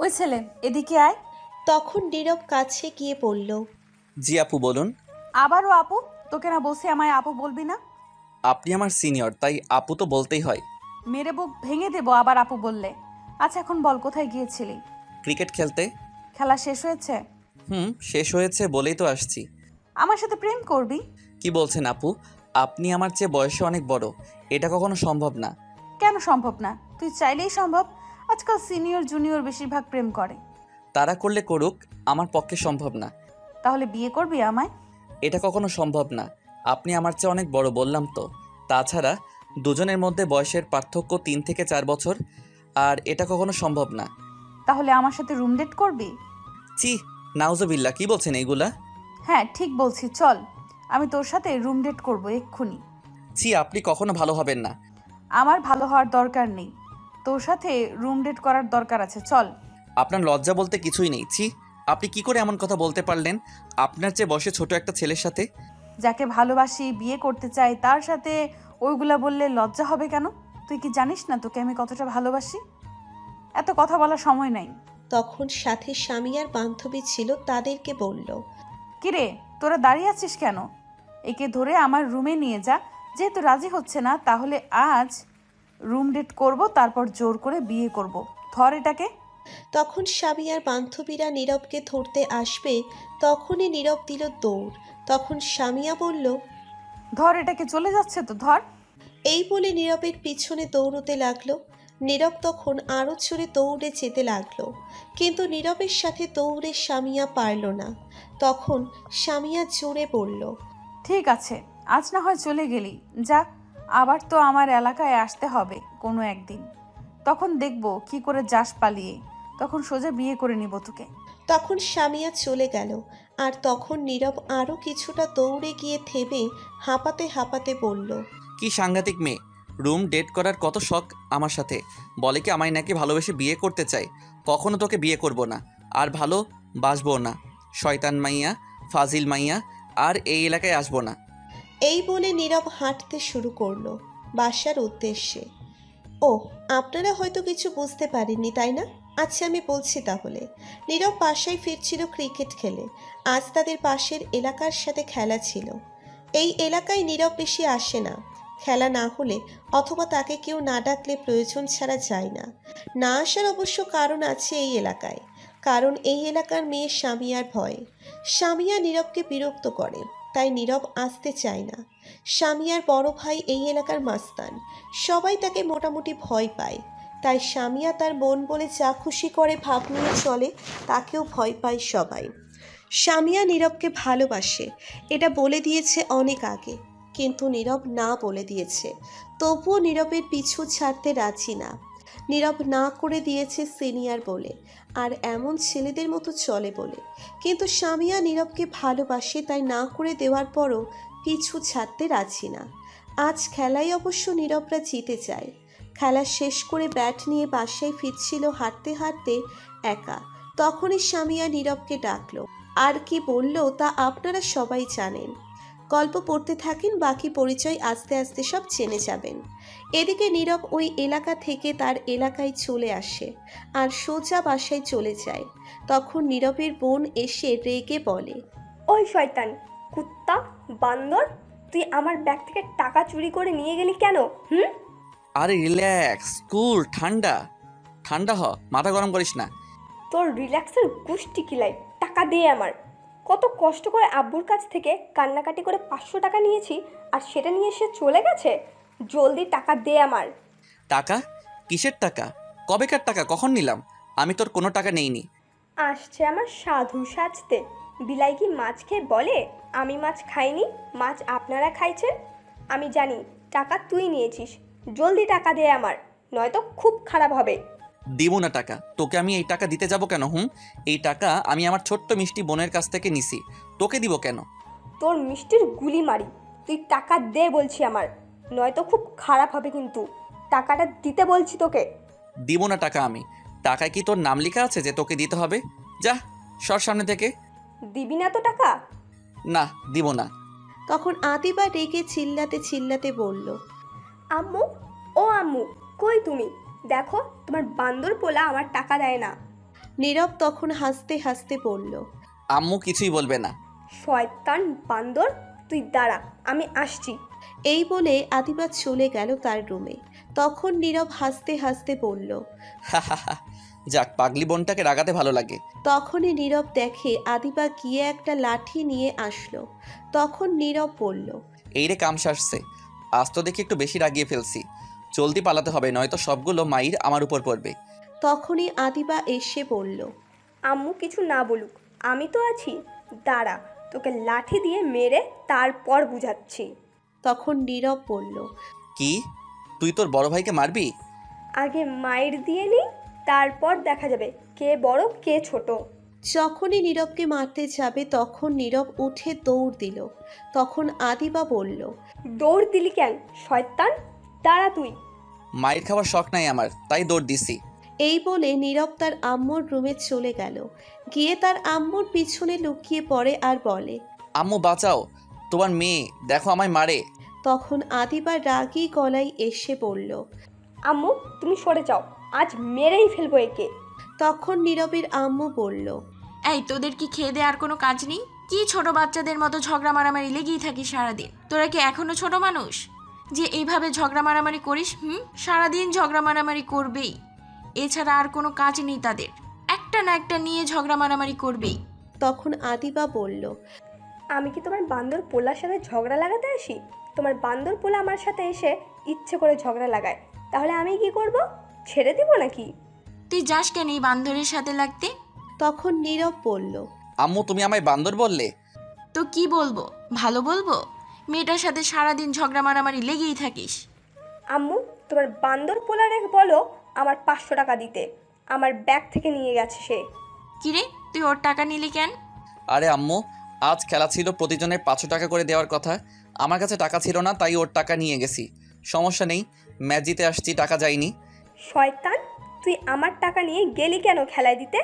ওই ছেলে এদিকে আয়। তখন নীরব কাছে গিয়ে বলল, জি আপু বলুন। আবারও আপু? তোকে না বলছি আমায় আপু বলবি না? আপনি আমার সিনিয়র, তাই আপু তো বলতেই হয়। মেরে বুক ভেঙে দেবো আবার আপু বললে। আচ্ছা এখন বল, কোথায় গিয়েছিলি? ক্রিকেট খেলতে। খেলা শেষ হয়েছে? শেষ হয়েছে বলেই তো আসছি। আমার সাথে প্রেম করবি? কি বলছেন আপু? আপনি আমার চেয়ে বয়সে অনেক বড়, এটা কখনো সম্ভব না। কেন সম্ভব না? তুই চাইলেই সম্ভব। আজকাল সিনিয়র জুনিয়র বেশিরভাগ প্রেম করে। তারা করলে করুক, আমার পক্ষে সম্ভব না। তাহলে বিয়ে করবি আমায়? এটা কখনো সম্ভব না। আপনি আমার চেয়ে অনেক বড়, বললাম তো। তাছাড়া দুজনের মধ্যে বয়সের পার্থক্য 3 থেকে 4 বছর, আর এটা কখনো সম্ভব না। তাহলে আমার সাথে রুম ডেট করবি? চি, নাউজুবিল্লাহ, কি বলছেন এইগুলা? হ্যাঁ ঠিক বলছি, চল আমি তোর সাথে রুম ডেট করবো এক্ষুনি। চি, আপনি কখনো ভালো হবেন না। আমার ভালো হওয়ার দরকার নেই, তোর সাথে রুম ডেট করার দরকার আছে, চল। আপনার লজ্জা বলতে কিছুই নেই। চি, আপনি কি করে এমন কথা বলতে পারলেন আপনার চেয়ে বয়সে ছোট একটা ছেলের সাথে? যাকে ভালোবাসি, বিয়ে করতে চাই, তার সাথে ওইগুলা বললে লজ্জা হবে কেন? তুই কি জানিস না তোকে আমি কতটা ভালোবাসি? এত কথা বলার সময় নাই। তখন সাথে স্বামী আর বান্ধবী ছিল, তাদেরকে বলল, কিরে তোরা দাঁড়িয়ে আছিস কেন? একে ধরে আমার রুমে নিয়ে যা। যেহেতু রাজি হচ্ছে না, তাহলে আজ রুম ডেট করব, তারপর জোর করে বিয়ে করব। ধর এটাকে। তখন স্বামী আর বান্ধবীরা নীরবকে ধরতে আসবে, তখনই নীরব দিল দৌড়। তখন স্বামীয়া বলল, ধর এটাকে, চলে যাচ্ছে তো, ধর। এই বলে নীরবের পিছনে দৌড়তে লাগলো। নীরব তখন আরও জোরে দৌড়ে যেতে লাগলো, কিন্তু নীরবের সাথে দৌড়ে স্বামীয়া পারল না। তখন স্বামীয়া জোরে বলল, ঠিক আছে, আজ না হয় চলে গেলি, যা। আবার তো আমার এলাকায় আসতে হবে কোনো একদিন, তখন দেখব কি করে যাস পালিয়ে। তখন সোজা বিয়ে করে নিব তোকে। তখন স্বামীয়া চলে গেল। আর তখন নীরব আরও কিছুটা দৌড়ে গিয়ে থেমে হাঁপাতে হাঁপাতে বলল, কি সাংঘাতিক মেয়ে! রুম ডেট করার কত শখ আমার সাথে। বলে কি আমায় নাকি ভালোবেসে বিয়ে করতে চাই। কখনো তোকে বিয়ে করব না, আর ভালো বাসবো না। শয়তান মাইয়া, ফাজিল মাইয়া, আর এই এলাকায় আসবো না। এই বলে নীরব হাঁটতে শুরু করলো বাসার উদ্দেশ্যে। ও, আপনারা হয়তো কিছু বুঝতে পারেননি তাই না? আচ্ছা আমি বলছি তাহলে। নীরব বাসায় ফিরছিল ক্রিকেট খেলে। আজ তাদের পাশের এলাকার সাথে খেলা ছিল। এই এলাকায় নীরব বেশি আসে না। খেলা না হলে অথবা তাকে কেউ না ডাকলে প্রয়োজন ছাড়া যায় না। না আসার অবশ্য কারণ আছে এই এলাকায়। কারণ এই এলাকার মেয়ে স্বামীয়ার ভয়ে। স্বামীয়া নীরবকে বিরক্ত করে, তাই নীরব আসতে চায় না। স্বামীয়ার বড় ভাই এই এলাকার মাস্তান। সবাই তাকে মোটামুটি ভয় পায়। তাই স্বামীয়া তার মন বলে যা খুশি করে ভাব নিয়ে চলে, তাকেও ভয় পায় সবাই। স্বামীয়া নীরবকে ভালোবাসে, এটা বলে দিয়েছে অনেক আগে, কিন্তু নীরব না বলে দিয়েছে। তবুও নীরবের পিছু ছাড়তে রাজি না। নীরব না করে দিয়েছে সিনিয়র বলে, আর এমন ছেলেদের মতো চলে বলে। কিন্তু স্বামীয়া নীরবকে ভালোবাসে, তাই না করে দেওয়ার পরও পিছু ছাড়তে রাজি না। আজ খেলায় অবশ্য নীরবরা জিতে যায়। খেলা শেষ করে ব্যাট নিয়ে বাসায় ফিরছিল হাঁটতে হাঁটতে একা। তখনই স্বামীয়া নীরবকে ডাকলো। আর কি বলল তা আপনারা সবাই জানেন। গল্প পড়তে থাকেন, বাকি পরিচয় আস্তে আস্তে সব জেনে যাবেন। এদিকে নীরব ওই এলাকা থেকে তার এলাকায় চলে আসে আর সোজা বাসায় চলে যায়। তখন নীরবের বোন এসে রেগে বলে, ওই শয়তান, কুত্তা, বান্দর, তুই আমার ব্যাগ থেকে টাকা চুরি করে নিয়ে গেলি কেন? আরে রিল্যাক্স, কুল, ঠান্ডা ঠান্ডা হ, মাথা গরম করিস না। তোর রিল্যাক্সের গুষ্টি কিলাই, টাকা দে আমার। কত কষ্ট করে আব্বুর কাছ থেকে কান্নাকাটি করে 500 টাকা নিয়েছি, আর সেটা নিয়ে সে চলে গেছে। জলদি টাকা দে আমার। টাকা? কিসের টাকা? কবেকার টাকা? কখন নিলাম? আমি তোর কোনো টাকা নেইনি। আসছে আমার সাধু সাজতে। বিলাই কি মাছ খেয়ে বলে আমি মাছ খাইনি, মাছ আপনারা খাইছেন? আমি জানি টাকা তুই নিয়েছিস। জলদি টাকা দে আমার, নয়তো খুব খারাপ হবে। দিব না টাকা। তোকে আমি এই টাকা দিতে যাব কেন? এই টাকা আমি আমার ছোট্ট মিষ্টি বোনের কাছ থেকে নিছি, তোকে দিব কেন? তোর মিষ্টির গুলি মারি। তুই টাকা দে বলছি আমার, নয়তো খুব খারাপ হবে কিন্তু। টাকাটা দিতে বলছি তোকে। দিব না টাকা আমি। টাকায় কি তোর নাম লেখা আছে যে তোকে দিতে হবে? যা, সর সামনে থেকে। দিবি না তো টাকা? না, দিব না। তখন আদিবা রেগে চিল্লাতে চিল্লাতে বলল, আম্মু, ও আম্মু, কই তুমি? দেখো তোমার বান্দর পোলা আমার টাকা দেয় না। নীরব তখন হাসতে হাসতে বলল, আম্মু কিছুই বলবে না। শয়তান বান্দর, তুই দাঁড়া, আমি আসছি। এই বলে আদিবা চলে গেল তার রুমে। তখন নীরব হাসতে হাসতে বলল। যাক, পাগলি বোনটাকে রাগাতে ভালো লাগে। তখনই নীরব দেখে আদিবা গিয়ে একটা লাঠি নিয়ে আসলো। তখন নীরব বলল, এই রে কাম সারছে, আজ তো দেখি একটু বেশি রাগিয়ে ফেলছি। জলদি পালাতে হবে, নয়তো সবগুলো মাইর আমার উপর পড়বে। তখনই আদিবা এসে বলল, আম্মু কিছু না বলুক, আমি তো আছি, দাঁড়া, তোকে লাঠি দিয়ে মেরে তারপর বুঝাচ্ছি। তখন নীরব বলল, কি, তুই তোর বড় ভাইকে মারবি? আগে মাইর দিয়ে নি, তারপর দেখা যাবে কে বড় কে ছোট। যখনই নীরবকে মারতে যাবে তখন নীরব উঠে দৌড় দিল। তখন আদিবা বলল, দৌড় দিলি কেন শয়তান, দাঁড়া তুই। মায়ের খাওয়ার শখ নাই আমার, তাই দৌড় দিছি। এই বলে নীরব তার আম্মুর রুমে চলে গেল। গিয়ে তার আম্মুর পিছনে লুকিয়ে পড়ে আর বলে, আম্মু বাঁচাও, তোমার মেয়ে দেখো আমায় মারে। তখন আদিবা রাগী গলায় এসে বলল। আম্মু তুমি সরে যাও, আজ মেরেই ফেলবো একে। তখন নীরবের আম্মু বলল, এই তোদের কি খেয়ে দেওয়ার কোনো কাজ নেই? কি ছোট বাচ্চাদের মতো ঝগড়া মারামারি লেগেই থাকিস সারাদিন? তোরা কি এখনো ছোট মানুষ যে এইভাবে ঝগড়া মারামারি করিস? সারাদিন ঝগড়া মারামারি করবেই, এছাড়া আর কোনো কাজ নেই তাদের। একটা না একটা নিয়ে ঝগড়া মারামারি করবেই। তখন আদিবা বলল, আমি কি তোমার বান্দর পোলার সাথে ঝগড়া লাগাতে আসি? তোমার বান্দর পোলা আমার সাথে এসে ইচ্ছে করে ঝগড়া লাগায়, তাহলে আমি কি করব? ছেড়ে দিব নাকি? তুই যাস কেন এই বান্দরের সাথে লাগতে? তখন নীরব বলল, আম্মু তুমি আমায় বান্দর বললে? তো কি বলবো, ভালো বলবো? মেয়েটার সাথে সারাদিন ঝগড়া মারামারি লেগেই থাকিস। আম্মু তোমার বান্দর পোলারে বলো আমার 500 টাকা দিতে, আমার ব্যাগ থেকে নিয়ে গেছে সে। কিরে, তুই ওর টাকা নিলি কেন? আরে আম্মু, আজ খেলা ছিল, প্রতিজনের 500 টাকা করে দেওয়ার কথা। আমার কাছে টাকা ছিল না, তাই ওর টাকা নিয়ে গেছি। সমস্যা নেই, ম্যাচ জিতে আসছি, টাকা যায়নি। শয়তান, তুই আমার টাকা নিয়ে গেলি কেন খেলায় দিতে?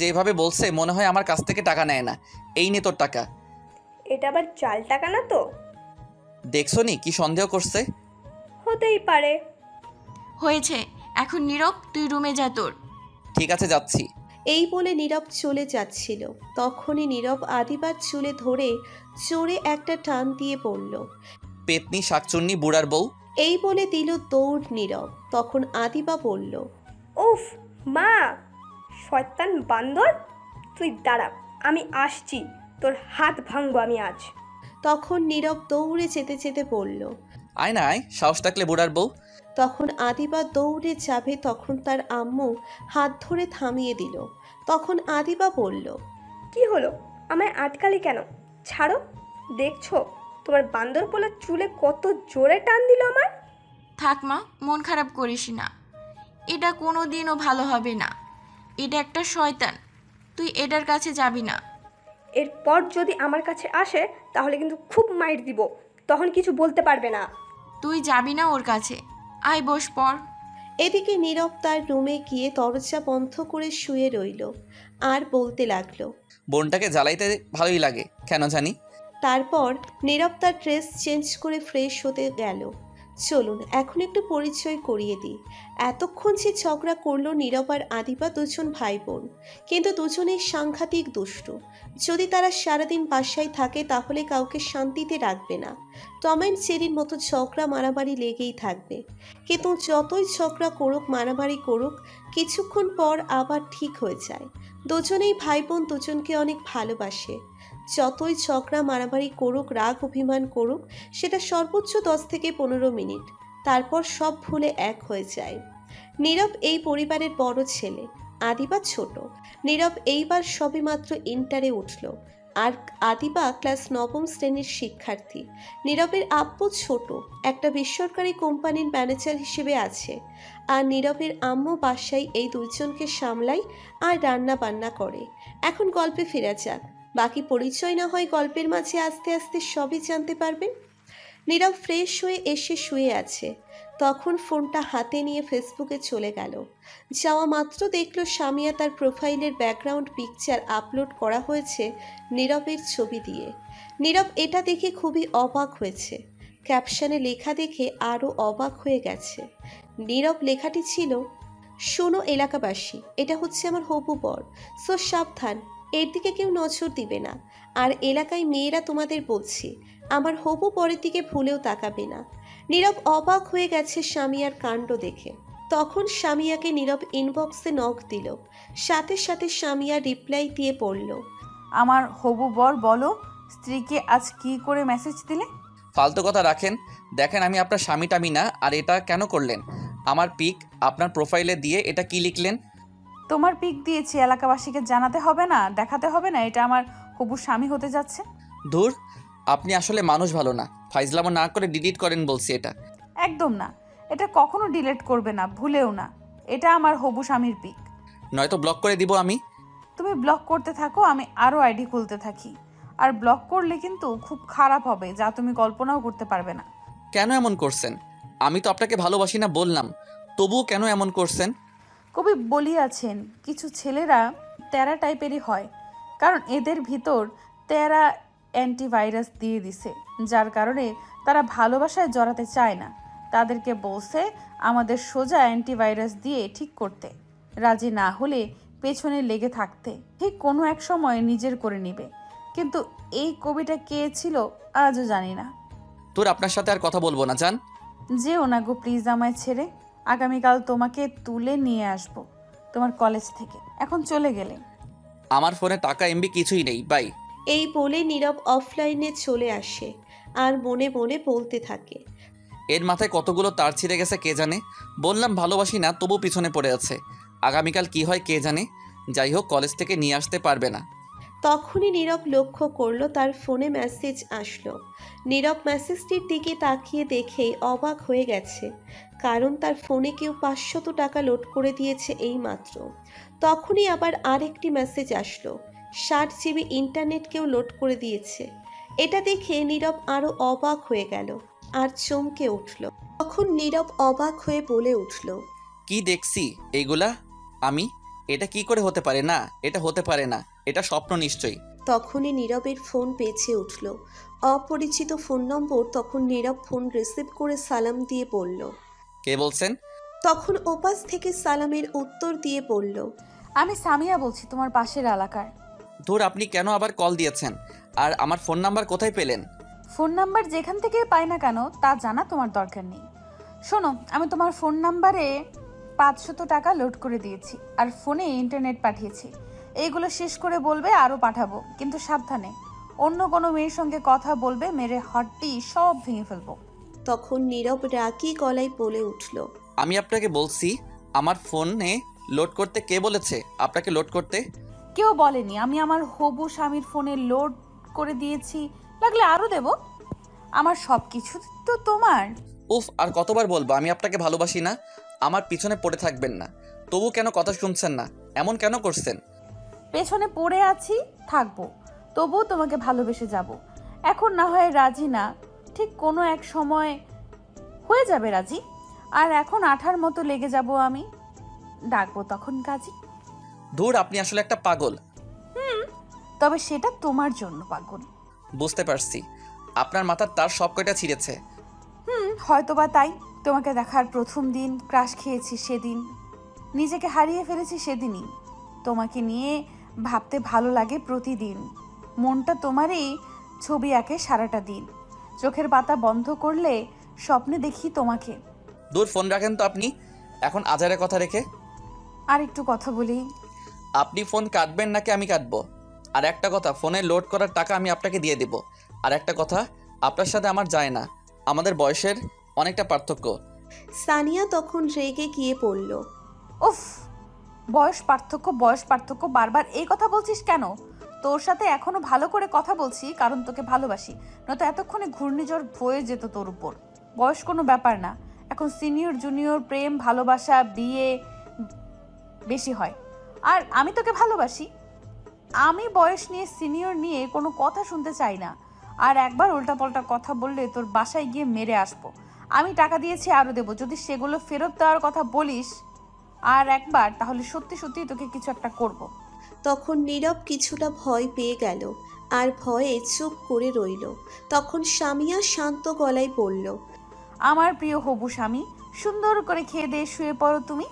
যেভাবে বলছে মনে হয় আমার কাছ থেকে টাকা নেয় না। এই নে তোর টাকা। এটা আবার চাল টাকা না তো? দেখছো নি কি সন্দেহ করছে? হতেই পারে। হয়েছে, এখন নীরব, তুই রুমে যা তোর। ঠিক আছে, যাচ্ছি। এই বলে নীরব চলে যাচ্ছিল। তখনই নীরব আদিবার চুলে ধরে জোরে একটা টান দিয়ে বলল, পেতনি শাকচুন্নি বুড়ার বউ। এই বলে দিল দৌড় নীরব। তখন আদিবা বলল, উফ মা, শয়তান বান্দর, তুই দাঁড়া, আমি আসছি, তোর হাত ভাঙবো আমি আজ। তখন নীরব দৌড়ে যেতে যেতে বলল। আয় না আয়, সাহস থাকলে বুড়ার বউ। তখন আদিবা দৌড়ে যাবে, তখন তার আম্মু হাত ধরে থামিয়ে দিল। তখন আদিবা বলল, কি হলো, আমায় আটকালি কেন? ছাড়ো, দেখছো তোমার বান্দর পোলার চুলে কত জোরে টান দিল আমার। থাক মা, মন খারাপ করিস না, এটা কোনো দিনও ভালো হবে না। এটা একটা শয়তান, তুই এটার কাছে যাবি না। এরপর যদি আমার কাছে আসে তাহলে কিন্তু খুব মাইর দিব, তখন কিছু বলতে পারবে না। তুই যাবি না ওর কাছে, আয় বস পড়। এদিকে নীরব তার রুমে গিয়ে দরজা বন্ধ করে শুয়ে রইল আর বলতে লাগলো। বোনটাকে জ্বালাইতে ভালোই লাগে কেন জানি। তারপর নীরব তার ড্রেস চেঞ্জ করে ফ্রেশ হতে গেল। চলুন এখন একটু পরিচয় করিয়ে দিই। এতক্ষণ যে ঝগড়া করলো নীরব আর আদিবা দুজন ভাই বোন, কিন্তু দুজনেই সাংঘাতিক দুষ্টু। যদি তারা সারাদিন বাসায় থাকে তাহলে কাউকে শান্তিতে রাখবে না। টম অ্যান্ড জেরির মতো ঝগড়া মারামারি লেগেই থাকবে। কিন্তু যতই ঝগড়া করুক মারামারি করুক, কিছুক্ষণ পর আবার ঠিক হয়ে যায়। দুজনেই ভাই বোন দুজনকে অনেক ভালোবাসে। যতই ঝগড়া মারামারি করুক, রাগ অভিমান করুক, সেটা সর্বোচ্চ 10 থেকে 15 মিনিট, তারপর সব ভুলে এক হয়ে যায়। নীরব এই পরিবারের বড় ছেলে, আদিবা ছোট। নীরব এইবার সবেমাত্র ইন্টারে উঠল, আর আদিবা ক্লাস 9ম শ্রেণীর শিক্ষার্থী। নীরবের আব্বু ছোট একটা বেসরকারি কোম্পানির ম্যানেজার হিসেবে আছে, আর নীরবের আম্মু বাসায় এই দুইজনকে সামলায় আর রান্না বান্না করে। এখন গল্পে ফেরা যাক। বাকি পরিচয় না হয় গল্পের মাঝে আস্তে আস্তে সবই জানতে পারবেন। নীরব ফ্রেশ হয়ে এসে শুয়ে আছে। তখন ফোনটা হাতে নিয়ে ফেসবুকে চলে গেল। যাওয়া মাত্র দেখল সামিয়া তার প্রোফাইলের ব্যাকগ্রাউন্ড পিকচার আপলোড করা হয়েছে নীরবের ছবি দিয়ে। নীরব এটা দেখে খুবই অবাক হয়েছে। ক্যাপশনে লেখা দেখে আরও অবাক হয়ে গেছে। নীরব লেখাটি ছিল, শোনো এলাকাবাসী, এটা হচ্ছে আমার হবু বর, সো সাবধান, এর দিকে কেউ নজর দিবে না। আর এলাকায় মেয়েরা তোমাদের বলছি, আমার হবু বরের দিকে ভুলেও তাকাবে না। নীরব অবাক হয়ে গেছে স্বামীয়ার কাণ্ড দেখে। তখন স্বামীয়াকে নীরব ইনবক্সে নক দিল, সাথে সাথে স্বামীয়া রিপ্লাই দিয়ে পড়ল, আমার হবু বর বলো, স্ত্রীকে আজ কি করে মেসেজ দিলে? ফালতু কথা রাখেন। দেখেন আমি আপনার স্বামী টামি না। আর এটা কেন করলেন? আমার পিক আপনার প্রোফাইলে দিয়ে এটা কি লিখলেন? তোমার পিক দিয়েছি, এলাকাবাসীকে জানাতে হবে না, দেখাতে হবে না এটা আমার হবু স্বামী হতে যাচ্ছে? ধুর, আপনি আসলে মানুষ ভালো না। ফাইজলামো না করে ডিলিট করেন বলছি এটা। একদম না, এটা কখনো ডিলিট করবে না, ভুলেও না। এটা আমার হবু স্বামীর পিক। নয়তো ব্লক করে দিব আমি। তুমি ব্লক করতে থাকো, আমি আরও আইডি খুলতে থাকি। আর ব্লক করলে কিন্তু খুব খারাপ হবে, যা তুমি কল্পনাও করতে পারবে না। কেন এমন করছেন? আমি তো আপনাকে ভালোবাসি না বললাম, তবুও কেন এমন করছেন? কবি বলিয়াছেন, কিছু ছেলেরা তেরা টাইপেরই হয়, কারণ এদের ভিতর তেরা অ্যান্টিভাইরাস দিয়ে দিছে, যার কারণে তারা ভালোবাসায় জড়াতে চায় না। তাদেরকে বলছে আমাদের সোজা অ্যান্টিভাইরাস দিয়ে ঠিক করতে, রাজি না হলে পেছনে লেগে থাকতে, ঠিক কোনো এক সময় নিজের করে নিবে। কিন্তু এই কবিটা কে ছিল আজও জানি না। তোর আপনার সাথে আর কথা বলবো না, জান। যেও না গো প্লিজ আমায় ছেড়ে। আগামীকাল তোমাকে তুলে নিয়ে আসবো তোমার কলেজ থেকে, এখন চলে গেলে। আমার ফোনে টাকা এমবি কিছুই নেই, বাই। এই বলে নীরব অফলাইনে চলে আসে আর মনে মনে বলতে থাকে, এর মাথায় কতগুলো তার ছিঁড়ে গেছে কে জানে। বললাম ভালোবাসি না, তবু পিছনে পড়ে আছে। আগামীকাল কি হয় কে জানে। যাই হোক, কলেজ থেকে নিয়ে আসতে পারবে না। তখনই নীরব লক্ষ্য করলো তার ফোনে মেসেজ আসলো। নীরব মেসেজটির দিকে তাকিয়ে দেখেই অবাক হয়ে গেছে, কারণ তার ফোনে কেউ 500 টাকা লোড করে দিয়েছে এই মাত্র। তখনই আবার আরেকটি মেসেজ আসলো, 60 জিবি ইন্টারনেট কেউ লোড করে দিয়েছে। এটা দেখে নীরব আরও অবাক হয়ে গেল আর চমকে উঠল। তখন নীরব অবাক হয়ে বলে উঠল, কি দেখছি এইগুলা আমি? এটা কি করে হতে পারে? না, এটা হতে পারে না, এটা স্বপ্ন নিশ্চয়ই। তখনই নীরবের ফোন বেজে উঠল। অপরিচিত ফোন নম্বর। তখন নীরব ফোন রিসিভ করে সালাম দিয়ে বলল। কে বলছেন? তখন ওপাশ থেকে সালামের উত্তর দিয়ে বলল, আমি সামিয়া বলছি, তোমার পাশের এলাকার। ধুর, আপনি কেন আবার কল দিয়েছেন? আর আমার ফোন নাম্বার কোথায় পেলেন? ফোন নাম্বার যেখান থেকে পাই না কেন তা জানা তোমার দরকার নেই। শোনো, আমি তোমার ফোন নাম্বারে 500 টাকা লোড করে দিয়েছি আর ফোনে ইন্টারনেট পাঠিয়েছি। এইগুলো শেষ করে বলবে আরও পাঠাবো, কিন্তু সাবধানে। অন্য কোনো মেয়ের সঙ্গে কথা বলবে, মেরে হাড্ডি সব ভেঙে ফেলবো। তখন নীরব রাগী গলায় বলে উঠল, আমি আপনাকে বলছি আমার ফোনে লোড করতে। কে বলেছে আপনাকে লোড করতে? কেউ বলেনি। আমি আমার হবু স্বামীর ফোনে লোড করে দিয়েছি, লাগলে আরও দেব। আমার সব কিছু তো তোমার। উফ, আর কতবার বলবো আমি আপনাকে ভালোবাসি না? আমার পিছনে পড়ে থাকবেন না। তবু কেন কথা শুনছেন না? এমন কেন করছেন? পেছনে পড়ে আছি, থাকবো, তবুও তোমাকে ভালোবেসে যাব। এখন না হয় রাজি না, ঠিক কোনো এক সময় হয়ে যাবে রাজি। আর এখন আঠার মতো লেগে যাব আমি, ডাকবো তখন কাজী। ধুর, আপনি আসলে একটা পাগল। তবে সেটা তোমার জন্য পাগল। বুঝতে পারছি, আপনার মাথার তার সব কয়টা ছিঁড়েছে। হয়তোবা তাই। তোমাকে দেখার প্রথম দিন ক্রাশ খেয়েছি সেদিন, নিজেকে হারিয়ে ফেলেছি সেদিনই। তোমাকে নিয়ে ভাবতে ভালো লাগে প্রতিদিন, মনটা তোমারই ছবি আঁকে সারাটা দিন। চোখের পাতা বন্ধ করলে স্বপ্নে দেখি তোমাকে। দূর, ফোন রাখেন তো আপনি এখন আজারে কথা রেখে। আর একটু কথা বলি। আপনি ফোন কাটবেন নাকি আমি কাটবো? আর একটা কথা, ফোনে লোড করার টাকা আমি আপনাকে দিয়ে দেব। আর একটা কথা, আপনার সাথে আমার যায় না, আমাদের বয়সের অনেকটা পার্থক্য। সানিয়া তখন রেগে গিয়ে বলল, উফ, বয়স পার্থক্য বয়স পার্থক্য, বারবার এই কথা বলছিস কেন? তোর সাথে এখনো ভালো করে কথা বলছি কারণ তোকে ভালোবাসি, নয়তো এতক্ষণে ঘূর্ণিঝড় বয়ে যেত তোর উপর। বয়স কোনো ব্যাপার না, এখন সিনিয়র জুনিয়র প্রেম ভালোবাসা বিয়ে বেশি হয়। আর আমি তোকে ভালোবাসি। আমি বয়স নিয়ে সিনিয়র নিয়ে কোনো কথা শুনতে চাই না। আর একবার উল্টাপাল্টা কথা বললে তোর বাসায় গিয়ে মেরে আসবো। আমি টাকা দিয়েছি, আরও দেবো। যদি সেগুলো ফেরত দেওয়ার কথা বলিস আর একবার, তাহলে সত্যি সত্যি তোকে কিছু একটা করব। তখন নীরব কিছুটা ভয় পেয়ে গেল আর ভয়ে চুপ করে রইল। তখন সামিয়া শান্ত গলায় বলল, আমার প্রিয় হবু স্বামী, সুন্দর করে খেয়ে দিয়ে শুয়ে পড়ো তুমি।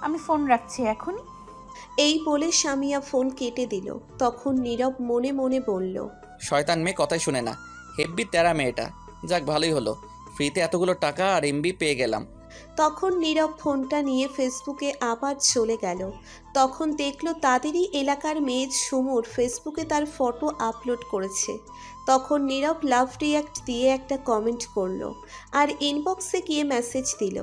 আমি ফোন রাখছি এখনই। এই বলে সামিয়া ফোন কেটে দিল। তখন নীরব মনে মনে বলল, শয়তান মেয়ে কথাই শুনে না, হেব্বি তেরা মেয়েটা। যাক ভালোই হলো, ফ্রিতে এতগুলো টাকা আর এমবি পেয়ে গেলাম। তখন নীরব ফোনটা নিয়ে ফেসবুকে আবার চলে গেল। তখন দেখল তাদেরই এলাকার মেয়ে ঝুমুর ফেসবুকে তার ফটো আপলোড করেছে। তখন নীরব লাভ রিয়াক্ট দিয়ে একটা কমেন্ট করলো আর ইনবক্সে গিয়ে মেসেজ দিল।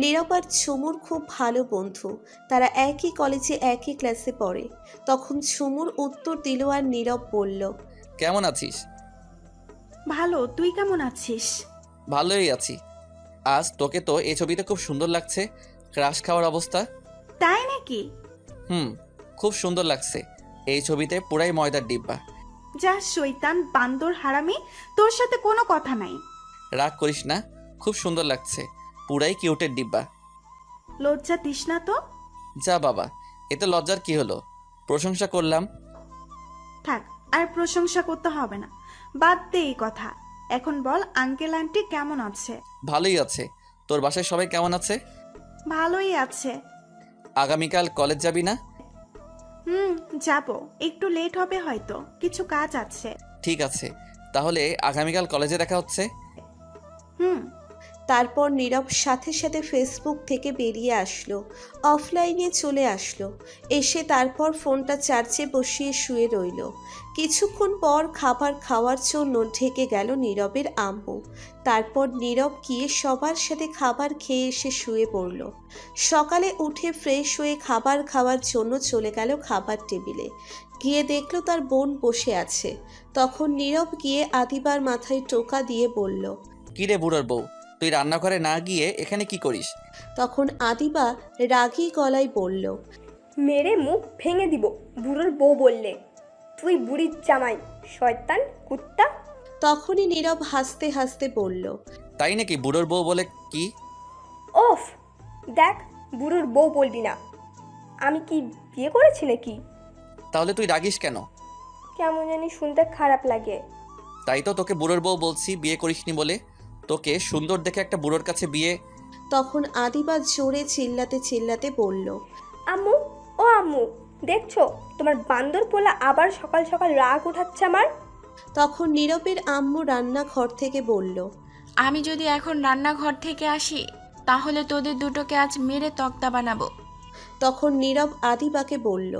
নীরব আর ঝুমুর খুব ভালো বন্ধু, তারা একই কলেজে একই ক্লাসে পড়ে। তখন ঝুমুর উত্তর দিল আর নীরব বলল, কেমন আছিস? ভালো, তুই কেমন আছিস? ভালোই আছি। আজ তোকে তো এই ছবিতে খুব সুন্দর লাগছে, ক্রাশ খাওয়ার অবস্থা। তাই নাকি? খুব সুন্দর লাগছে এই ছবিতে, পুরাই ময়দার ডিব্বা। যা শয়তান বান্দর হারামি, তোর সাথে কোনো কথা নাই। রাগ করিস না, খুব সুন্দর লাগছে, পুরাই কিউটের ডিব্বা। লজ্জা দিস না তো। যা বাবা, এতে লজ্জার কি হলো, প্রশংসা করলাম। থাক, আর প্রশংসা করতে হবে না, বাদ দে এই কথা। এখন বল আঙ্কেল আন্টি কেমন আছে? ভালোই আছে। তোর বাসায় সবাই কেমন আছে? ভালোই আছে। আগামীকাল কলেজ যাবি না? যাব, একটু লেট হবে হয়তো, কিছু কাজ আছে। ঠিক আছে, তাহলে আগামীকাল কলেজে দেখা হচ্ছে। তারপর নীরব সাথে সাথে ফেসবুক থেকে বেরিয়ে আসলো, অফলাইনে চলে আসলো। এসে তারপর ফোনটা চার্জে বসিয়ে শুয়ে রইল। কিছুক্ষণ পর খাবার খাওয়ার জন্য ঢেকে গেল নীরবের আম্মু। তারপর নীরব গিয়ে সবার সাথে খাবার খেয়ে এসে শুয়ে পড়ল। সকালে উঠে ফ্রেশ হয়ে খাবার খাওয়ার জন্য চলে গেল খাবার টেবিলে। গিয়ে দেখলো তার বোন বসে আছে। তখন নীরব গিয়ে আদিবার মাথায় টোকা দিয়ে বলল, কিরে বুড়োর বউ, তুই রান্নাঘরে না গিয়ে এখানে কি করিস? তখন আদিবা রাগী গলায় বলল, মেরে মুখ ভেঙে দিব বুড়োর বউ বললে। তুই বুড়ির জামাই, শয়তান কুত্তা। তখনই নীরব হাসতে হাসতে বলল, তাই নাকি? বুড়োর বউ বলে কি? ওফ, দেখ বুড়োর বউ বলবি না। আমি কি বিয়ে করেছি নাকি? তাহলে তুই রাগিস কেন? কেমন জানি শুনতে খারাপ লাগে। তাই তো তোকে বুড়োর বউ বলছি, বিয়ে করিসনি বলে। তোকে সুন্দর দেখে একটা বুড়োর কাছে বিয়ে। তখন আদিবা জোরে চিল্লাতে চিল্লাতে বলল, আম্মু, ও আম্মু, দেখছো তোমার বান্দর পোলা আবার সকাল সকাল রাগ উঠাচ্ছে আমার। তখন নীরবের আম্মু রান্নাঘর থেকে বলল, আমি যদি এখন রান্নাঘর থেকে আসি তাহলে তোদের দুটোকে আজ মেরে তক্তা বানাবো। তখন নীরব আদিবাকে বলল,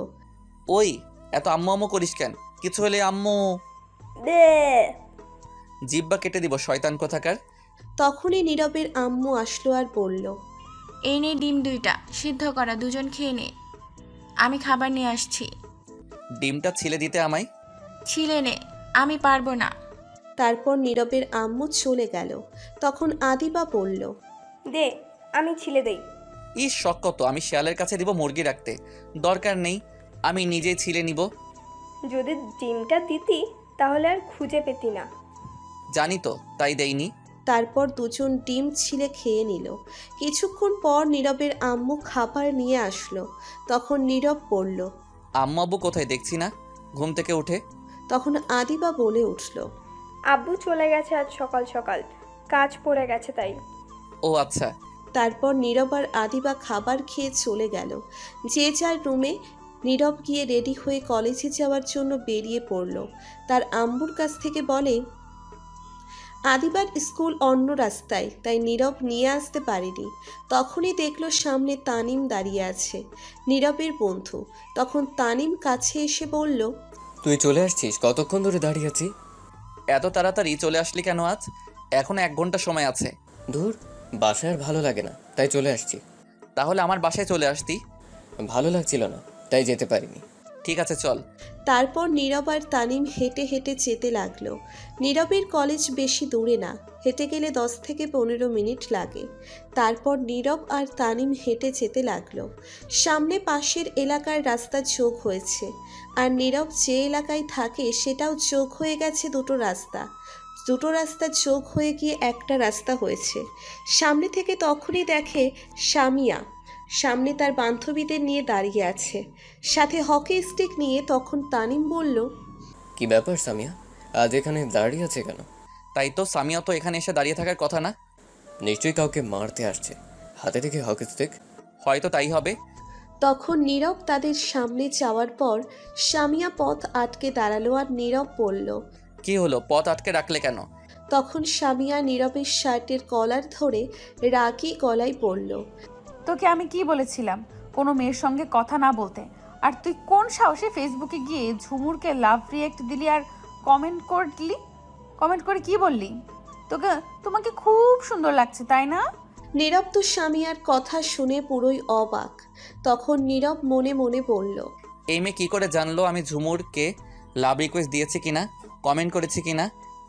ওই এত আম্মু আম্মু করিস কেন? কিছু হলে আম্মু দে। জিব্বা কেটে দিব শয়তান কোথাকার। তখনই নীরবের আম্মু আসলো আর বলল, এই নে ডিম 2টা সিদ্ধ করা, দুজন খেয়ে নে, আমি খাবার নিয়ে আসছি। ডিমটা ছিলে দিতে আমায়। ছিলে নে, আমি পারবো না। তারপর নীরবের আম্মু চলে গেল। তখন আদিবা বলল, দে, আমি ছিলে দেই। শখ কত, আমি শিয়ালের কাছে দিব মুরগি রাখতে, দরকার নেই, আমি নিজেই ছিলে নিব। যদি ডিমটা দিতি তাহলে আর খুঁজে পেতি না। জানি তো, তাই দেইনি। তারপর দুজন ডিম ছিলে খেয়ে নিল। কিছুক্ষণ পর নীরবের আম্মু খাবার নিয়ে আসলো। তখন নীরব বলল, আম্মু আব্বু কোথায় দেখছি না ঘুম থেকে উঠে। তখন আদিবা বলে উঠল, আব্বু চলে গেছে আজ সকাল সকাল, কাজ পড়ে গেছে তাই। ও আচ্ছা। তারপর নীরব আর আদিবা খাবার খেয়ে চলে গেল। যে যার রুমে। নীরব গিয়ে রেডি হয়ে কলেজে যাওয়ার জন্য বেরিয়ে পড়ল। তার আম্মুর কাছ থেকে বলে, আদিবার স্কুল অন্য রাস্তায়, তাই নীরব নিয়ে আসতে পারেনি। তখনই দেখলো সামনে তানিম দাঁড়িয়ে আছে, নীরবের বন্ধু। তখন তানিম কাছে এসে বলল, তুই চলে আসছিস? কতক্ষণ ধরে দাঁড়িয়ে আছি। এত তাড়াতাড়ি চলে আসলি কেন আজ? এখনো 1 ঘন্টা সময় আছে। ধুর, বাসায় আর ভালো লাগে না, তাই চলে আসছি। তাহলে আমার বাসায় চলে আসতি। ভালো লাগছিল না, তাই যেতে পারিনি। ঠিক আছে চল। তারপর নীরব আর তানিম হেঁটে হেঁটে যেতে লাগলো। নীরবের কলেজ বেশি দূরে না, হেঁটে গেলে 10 থেকে 15 মিনিট লাগে। তারপর নীরব আর তানিম হেঁটে যেতে লাগলো। সামনে পাশের এলাকার রাস্তা যোগ হয়েছে, আর নীরব যে এলাকায় থাকে সেটাও যোগ হয়ে গেছে দুটো রাস্তা যোগ হয়ে গিয়ে একটা রাস্তা হয়েছে। সামনে থেকে তখনই দেখে সামিয়া সামনে তার বান্ধবীদের নিয়ে দাঁড়িয়ে আছে, সাথে হকি স্টিক নিয়ে। তখন তানিম বলল, কি ব্যাপার সামিয়া, আজ এখানে দাঁড়িয়ে আছে কেন? তাই তো, সামিয়া তো এখানে এসে দাঁড়িয়ে থাকার কথা না। নিশ্চয়ই কাউকে মারতে আসছে, হাতে থেকে হকি স্টিক। হয়তো তাই হবে। তখন নীরব তাদের সামনে যাওয়ার পর সামিয়া পথ আটকে দাঁড়ালো আর নীরব বলল। কি হলো, পথ আটকে রাখলে কেন? তখন সামিয়া নীরবের শার্টের কলার ধরে রাগী গলায় বলল। তোকে আমি কি বলেছিলাম কোনো মেয়ের সঙ্গে কথা না বলতে? আর তুই কোন সাহসে ফেসবুকে গিয়ে ঝুমুরকে লাভ রিয়েক্ট দিলি আর কমেন্ট করলি? কমেন্ট করে কি বললি? তোমাকে খুব সুন্দর লাগছে, তাই না? নীরব তো সামিয়ার কথা শুনে পুরোই অবাক। তখন নীরব মনে মনে বলল। এই মেয়ে কী করে জানলো আমি ঝুমুরকে লাভ রিকোয়েস্ট দিয়েছি কিনা, কমেন্ট করেছি কিনা?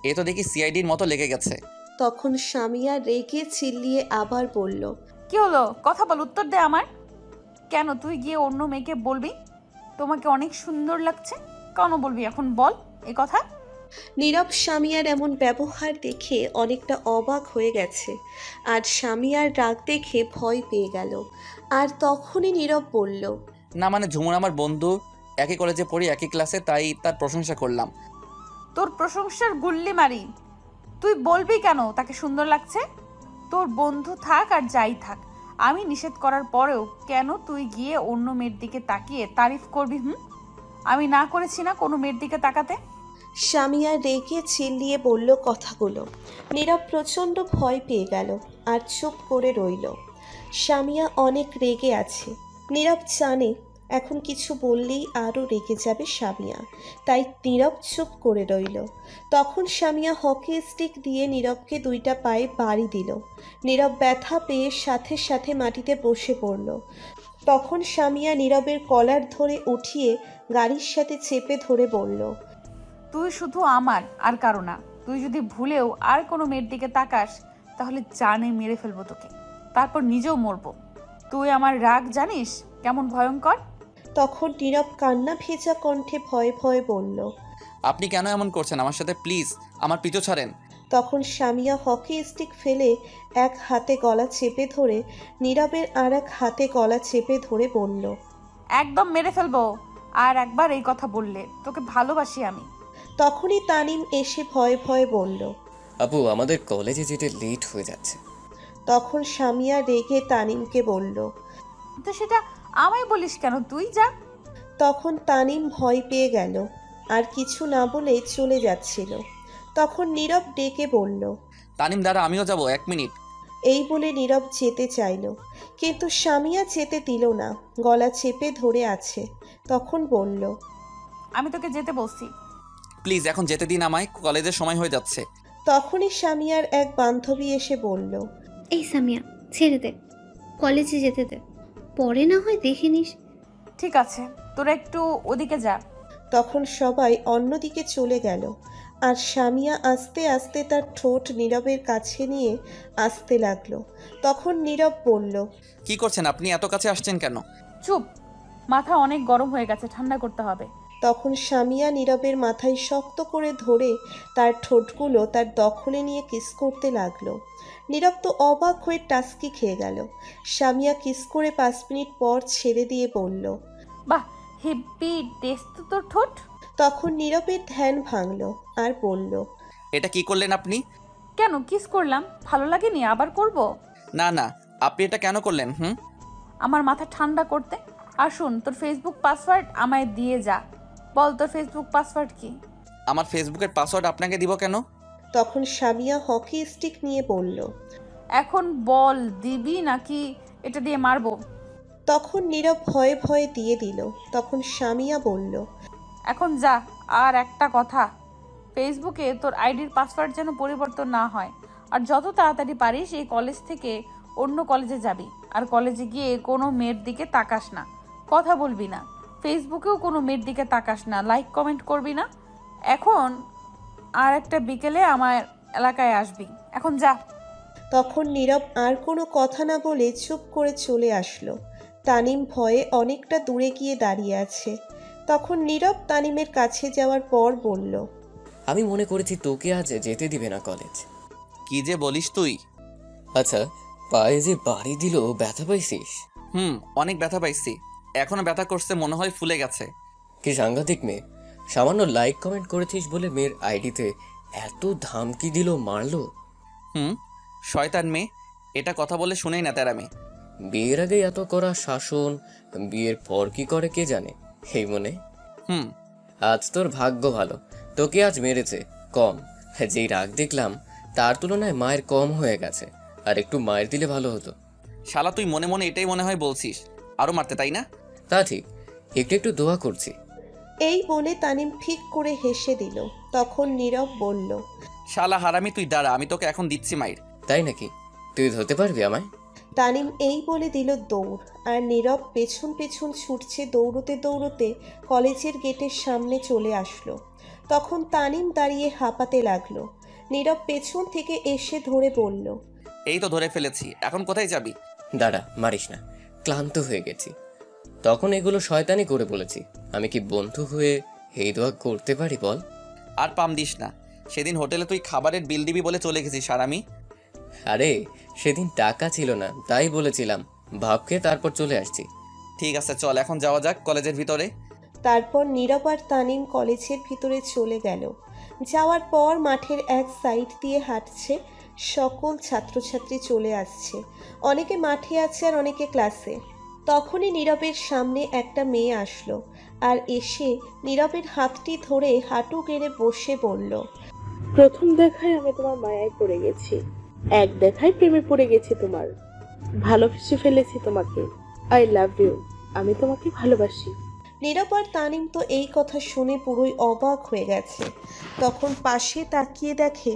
এ তো দেখি সিআইডির মতো লেগে গেছে। তখন সামিয়া রেগে চিল্লিয়ে আবার বলল। কি হলো, কথা বল, উত্তর দে আমার। কেন তুই গিয়ে অন্য মেয়েকে বলবি তোমাকে অনেক সুন্দর লাগছে? কেন বলবি এখন বল এই কথা? নীরব সামিয়ার এমন ব্যবহার দেখে অনেকটা অবাক হয়ে গেছে আর সামিয়ার রাগ দেখে ভয় পেয়ে গেল। আর তখনই নীরব বলল। না মানে ঝুমুর আমার বন্ধু, একই কলেজে পড়ি, একই ক্লাসে, তাই তার প্রশংসা করলাম। তোর প্রশংসার গুল্লি মারি। তুই বলবি কেন তাকে সুন্দর লাগছে? তোর বন্ধু থাক আর যাই থাক, আমি নিষেধ করার পরেও কেন তুই গিয়ে অন্য মেয়ের দিকে তাকিয়ে তারিফ করবি? আমি না করেছি না কোনো মেয়ের দিকে তাকাতে? সামিয়া রেগে চিল্লিয়ে বলল কথাগুলো। নীরব প্রচণ্ড ভয় পেয়ে গেল আর চুপ করে রইল। সামিয়া অনেক রেগে আছে। নীরব জানে এখন কিছু বললেই আরও রেগে যাবে সামিয়া, তাই নীরব চুপ করে রইল। তখন সামিয়া হকি স্টিক দিয়ে নীরবকে দুইটা পায়ে বাড়ি দিল। নীরব ব্যথা পেয়ে সাথে সাথে মাটিতে বসে পড়ল। তখন সামিয়া নীরবের কলার ধরে উঠিয়ে গাড়ির সাথে চেপে ধরে বলল। তুই শুধু আমার আর কারো না। তুই যদি ভুলেও আর কোনো মেয়ের দিকে তাকাস তাহলে জানে মেরে ফেলবো তোকে, তারপর নিজেও মরবো। তুই আমার রাগ জানিস কেমন ভয়ঙ্কর? তখন নীরব কান্না ভেজা কণ্ঠে ভয়ে ভয়ে বলল। আপনি কেন এমন করছেন আমার সাথে? প্লিজ আমার পিছু ছাড়েন। তখন সামিয়া হকি স্টিক ফেলে এক হাতে গলা চেপে ধরে নীরবের আর এক হাতে গলা চেপে ধরে বলল। একদম মেরে ফেলবো আর একবার এই কথা বললে। তোকে ভালোবাসি আমি। তখনই তানিম এসে ভয়ে ভয়ে বলল। আপু, আমাদের কলেজে যেতে লেট হয়ে যাচ্ছে। তখন সামিয়া রেগে তানিমকে বলল। তো সেটা আমায় বলিস কেন? তুই যা। তখন তানিম ভয় পেয়ে গেল আর কিছু না বলে চলে যাচ্ছিল। তখন নীরব ডেকে বলল। তানিম দাঁড়া, আমিও যাব, 1 মিনিট। এই বলে নীরব যেতে চাইল, কিন্তু সামিয়া যেতে দিল না, গলা চেপে ধরে আছে। তখন বলল। আমি তোকে যেতে বলছি। প্লিজ এখন যেতে দিন আমায়, কলেজের সময় হয়ে যাচ্ছে। তখনই সামিয়ার এক বান্ধবী এসে বলল। এই সামিয়া, ছেড়ে দে, কলেজে যেতে দে, পরে না হয় দেখে নিস। ঠিক আছে, তোরা একটু ওদিকে যা। তখন সবাই অন্যদিকে চলে গেল আর সামিয়া আস্তে আস্তে তার ঠোঁট নীরবের কাছে নিয়ে আসতে লাগলো। তখন নীরব বলল। কি করছেন আপনি? এত কাছে আসছেন কেন? চুপ, মাথা অনেক গরম হয়ে গেছে, ঠান্ডা করতে হবে। তখন সামিয়া নীরবের মাথায় শক্ত করে ধরে তার ঠোঁটগুলো তার দখলে নিয়ে কিস করতে লাগলো। নীরব তো অবাক হয়ে টাস্কি খেয়ে গেল। সামিয়া কিস করে 5 মিনিট পর ছেড়ে দিয়ে বলল। বাহ, হেব্বি টেস্ট তো তোর ঠোঁট। তখন নীরবের ধ্যান ভাঙল আর বলল। এটা কি করলেন আপনি? কেন কিস করলাম? ভালো লাগেনি? আবার করব? না না, আপনি এটা কেন করলেন? আমার মাথা ঠান্ডা করতে। আর শুন, তোর ফেসবুক পাসওয়ার্ড আমায় দিয়ে যা। বল তোর ফেসবুক পাসওয়ার্ড কি? আমার ফেসবুকের পাসওয়ার্ড আপনাকে দিব কেন? তখন সামিয়া হকি স্টিক নিয়ে বলল। এখন বল, দিবি নাকি এটা দিয়ে মারবো? তখন নীরব ভয়ে ভয়ে দিয়ে দিল। তখন সামিয়া বলল। এখন যা। আর একটা কথা, ফেসবুকে তোর আইডির পাসওয়ার্ড যেন পরিবর্তন না হয়। আর যত তাড়াতাড়ি পারিস এই কলেজ থেকে অন্য কলেজে যাবি। আর কলেজে গিয়ে কোনো মেয়ের দিকে তাকাস না, কথা বলবি না, ফেসবুকেও কোনো মেয়ের দিকে তাকাস না, লাইক কমেন্ট করবি না। এখন আর একটা বিকেলে আমার এলাকায় আসবি। এখন যা। তখন নীরব আর কোনো কথা না বলে চুপ করে চলে আসলো। তানিম ভয়ে অনেকটা দূরে গিয়ে দাঁড়িয়ে আছে। তখন নীরব তানিমের কাছে যাওয়ার পর বলল। আমি মনে করেছি তোকে আজ যেতে দিবে না কলেজ। কি যে বলিস তুই? আচ্ছা, পায়ে যে বাড়ি দিল, ব্যথা পাইছিস? অনেক ব্যথা পাইছি, এখনো ব্যথা করছে, মনে হয় ফুলে গেছে। কি সাংঘাতিক মেয়ে! সামান্য লাইক কমেন্ট করেছিস বলে মেয়ের আইডিতে এত ধামকি দিল, মারলো। শয়তান মেয়ে, এটা কথা বলে শুনেই না তেরা মেয়ে। বিয়ের আগে এত করা শাসন, বিয়ের পর কি করে কে জানে। এই মনে। হুম। আজ তোর ভাগ্য ভালো, তোকে আজ মেরেছে কম। যেই রাগ দেখলাম তার তুলনায় মায়ের কম হয়ে গেছে, আর একটু মায়ের দিলে ভালো হতো। শালা তুই মনে মনে এটাই মনে হয় বলছিস, আরও মারতে তাই না? তা ঠিক, একটু একটু দোয়া করছি। এই বলে তানিম ফিক করে হেসে দিল। তখন নীরব বলল, শালা হারামি তুই দাঁড়া, আমি তোকে এখন দিচ্ছি মাইর। তাই নাকি? তুই ধরতে পারবি আমায়? তানিম এই বলে দিল দৌড়, আর নীরব পেছন পেছন ছুটছে। দৌড়তে দৌড়তে কলেজের গেটের সামনে চলে আসলো। তখন তানিম দাঁড়িয়ে হাঁপাতে লাগলো। নীরব পেছন থেকে এসে ধরে বলল, এই তো ধরে ফেলেছি, এখন কোথায় যাবি? দাঁড়া, মারিস না, ক্লান্ত হয়ে গেছি। তখন এগুলো শয়তানি করে বলেছি, আমি কি বন্ধু হয়ে এই দোয়া করতে পারি বল? আর পাম দিস না, সেদিন হোটেলে তুই খাবারের বিল দিবি বলে চলে গেছিস, আর আমি? আরে সেদিন টাকা ছিল না, তাই বলেছিলাম ভাব খেয়ে তারপর চলে আসছি। ঠিক আছে চল এখন যাওয়া যাক কলেজের ভিতরে। তারপর নীরব আর তানিম কলেজের ভিতরে চলে গেল। যাওয়ার পর মাঠের এক সাইড দিয়ে হাঁটছে। সকল ছাত্রছাত্রী চলে আসছে, অনেকে মাঠে আছে আর অনেকে ক্লাসে। তখনই নীরবের সামনে একটা মেয়ে আসলো, আর এসে নীরবের হাতটি ধরে হাঁটু গেড়ে বসে বলল, প্রথম দেখায় আমি তোমার মায়ায় পড়ে গেছি, এক দেখায় প্রেমে পড়ে গেছি তোমার, ভালোবেসে ফেলেছি তোমাকে। আই লাভ ইউ, আমি তোমাকে ভালোবাসি। নীরব আর তানিম তো এই কথা শুনে পুরোই অবাক হয়ে গেছে। তখন পাশে তাকিয়ে দেখে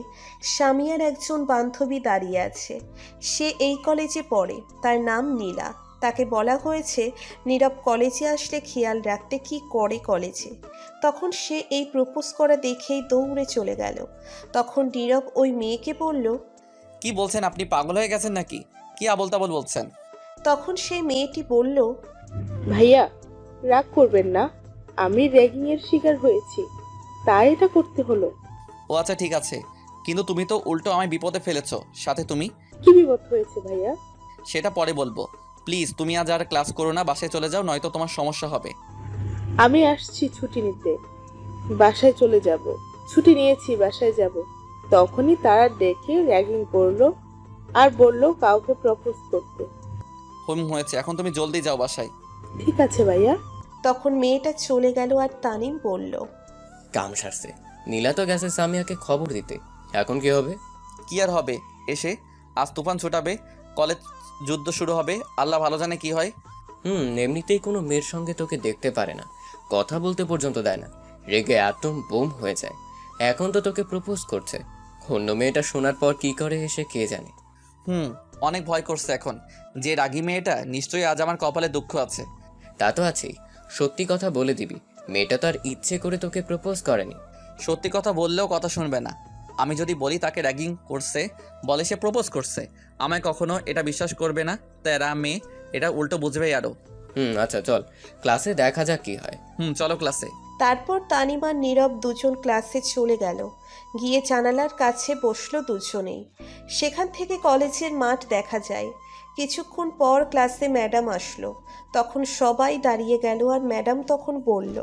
সামিয়ার একজন বান্ধবী দাঁড়িয়ে আছে। সে এই কলেজে পড়ে, তার নাম নীলা। তাকে বলা হয়েছে নীরব কলেজে আসলে খেয়াল রাখতে কি করে কলেজে। তখন সে এই প্রপোজ করা দেখেই দৌড়ে চলে গেল। তখন নীরব ওই মেয়েকে বলল, কি বলছেন আপনি, পাগল হয়ে গেছেন নাকি? কি আবল তাবল বলছেন? তখন সেই মেয়েটি বলল, ভাইয়া রাগ করবেন না, আমি র্যাগিং এর শিকার হয়েছি, তাই এটা করতে হলো। ও আচ্ছা ঠিক আছে, কিন্তু তুমি তো উল্টো আমায় বিপদে ফেলেছো। সাথে তুমি কি বিপদ হয়েছে ভাইয়া? সেটা পরে বলবো। প্লিজ তুমি আজ আর ক্লাস করো না, বাসায় চলে যাও, নয়তো তোমার সমস্যা হবে। আমি আসছি ছুটি নিতে, বাসায় চলে যাব। ছুটি নিয়েছি, বাসায় যাব। তখনই তারা দেখে র্যাগিং করলো আর বলল কাউকে প্রপোজ করতে। হুম হয়েছে, এখন তুমি জলদি যাও বাসায়। ঠিক আছে ভাইয়া। তখন মেয়েটা চলে গেল। আর তানিম বলল, কাম সারছে, নীলা তো গেছে সামিয়াকে খবর দিতে, এখন কি হবে? কি আর হবে, এসে আজ তুফান ছুটাবে, কলেজ যুদ্ধ শুরু হবে, আল্লাহ ভালো জানে কি হয়। এমনিতেই কোনো মেয়ের সঙ্গে তোকে দেখতে পারে না, কথা বলতে পর্যন্ত দেয় না, রেগে অ্যাটম বোম হয়ে যায়। এখন তো তোকে প্রপোজ করছে, অন্য মেয়েটা শোনার পর কি করে এসে কে জানে। অনেক ভয় করছে এখন, যে রাগী মেয়েটা নিশ্চয়ই আজ আমার কপালে দুঃখ আছে। তা তো আছেই, সত্যি কথা বলে দিবি, মেয়েটা তো আর ইচ্ছে করে তোকে প্রপোজ করেনি। সত্যি কথা বললেও কথা শুনবে না। আমি যদি বলি তাকে র্যাগিং করছে, বলে সে প্রপোজ করছে, আমায় কখনো এটা বিশ্বাস করবে না। তেরা মেয়ে এটা উল্টো বুঝবেই আরো। আচ্ছা চল, ক্লাসে দেখা যাক কি হয়। চলো ক্লাসে। তারপর তানিম আর নীরব দুজন ক্লাসে চলে গেল। গিয়ে জানালার কাছে বসলো দুজনেই। সেখান থেকে কলেজের মাঠ দেখা যায়। কিছুক্ষণ পর ক্লাসে ম্যাডাম আসলো। তখন সবাই দাঁড়িয়ে গেল। আর ম্যাডাম তখন বলল,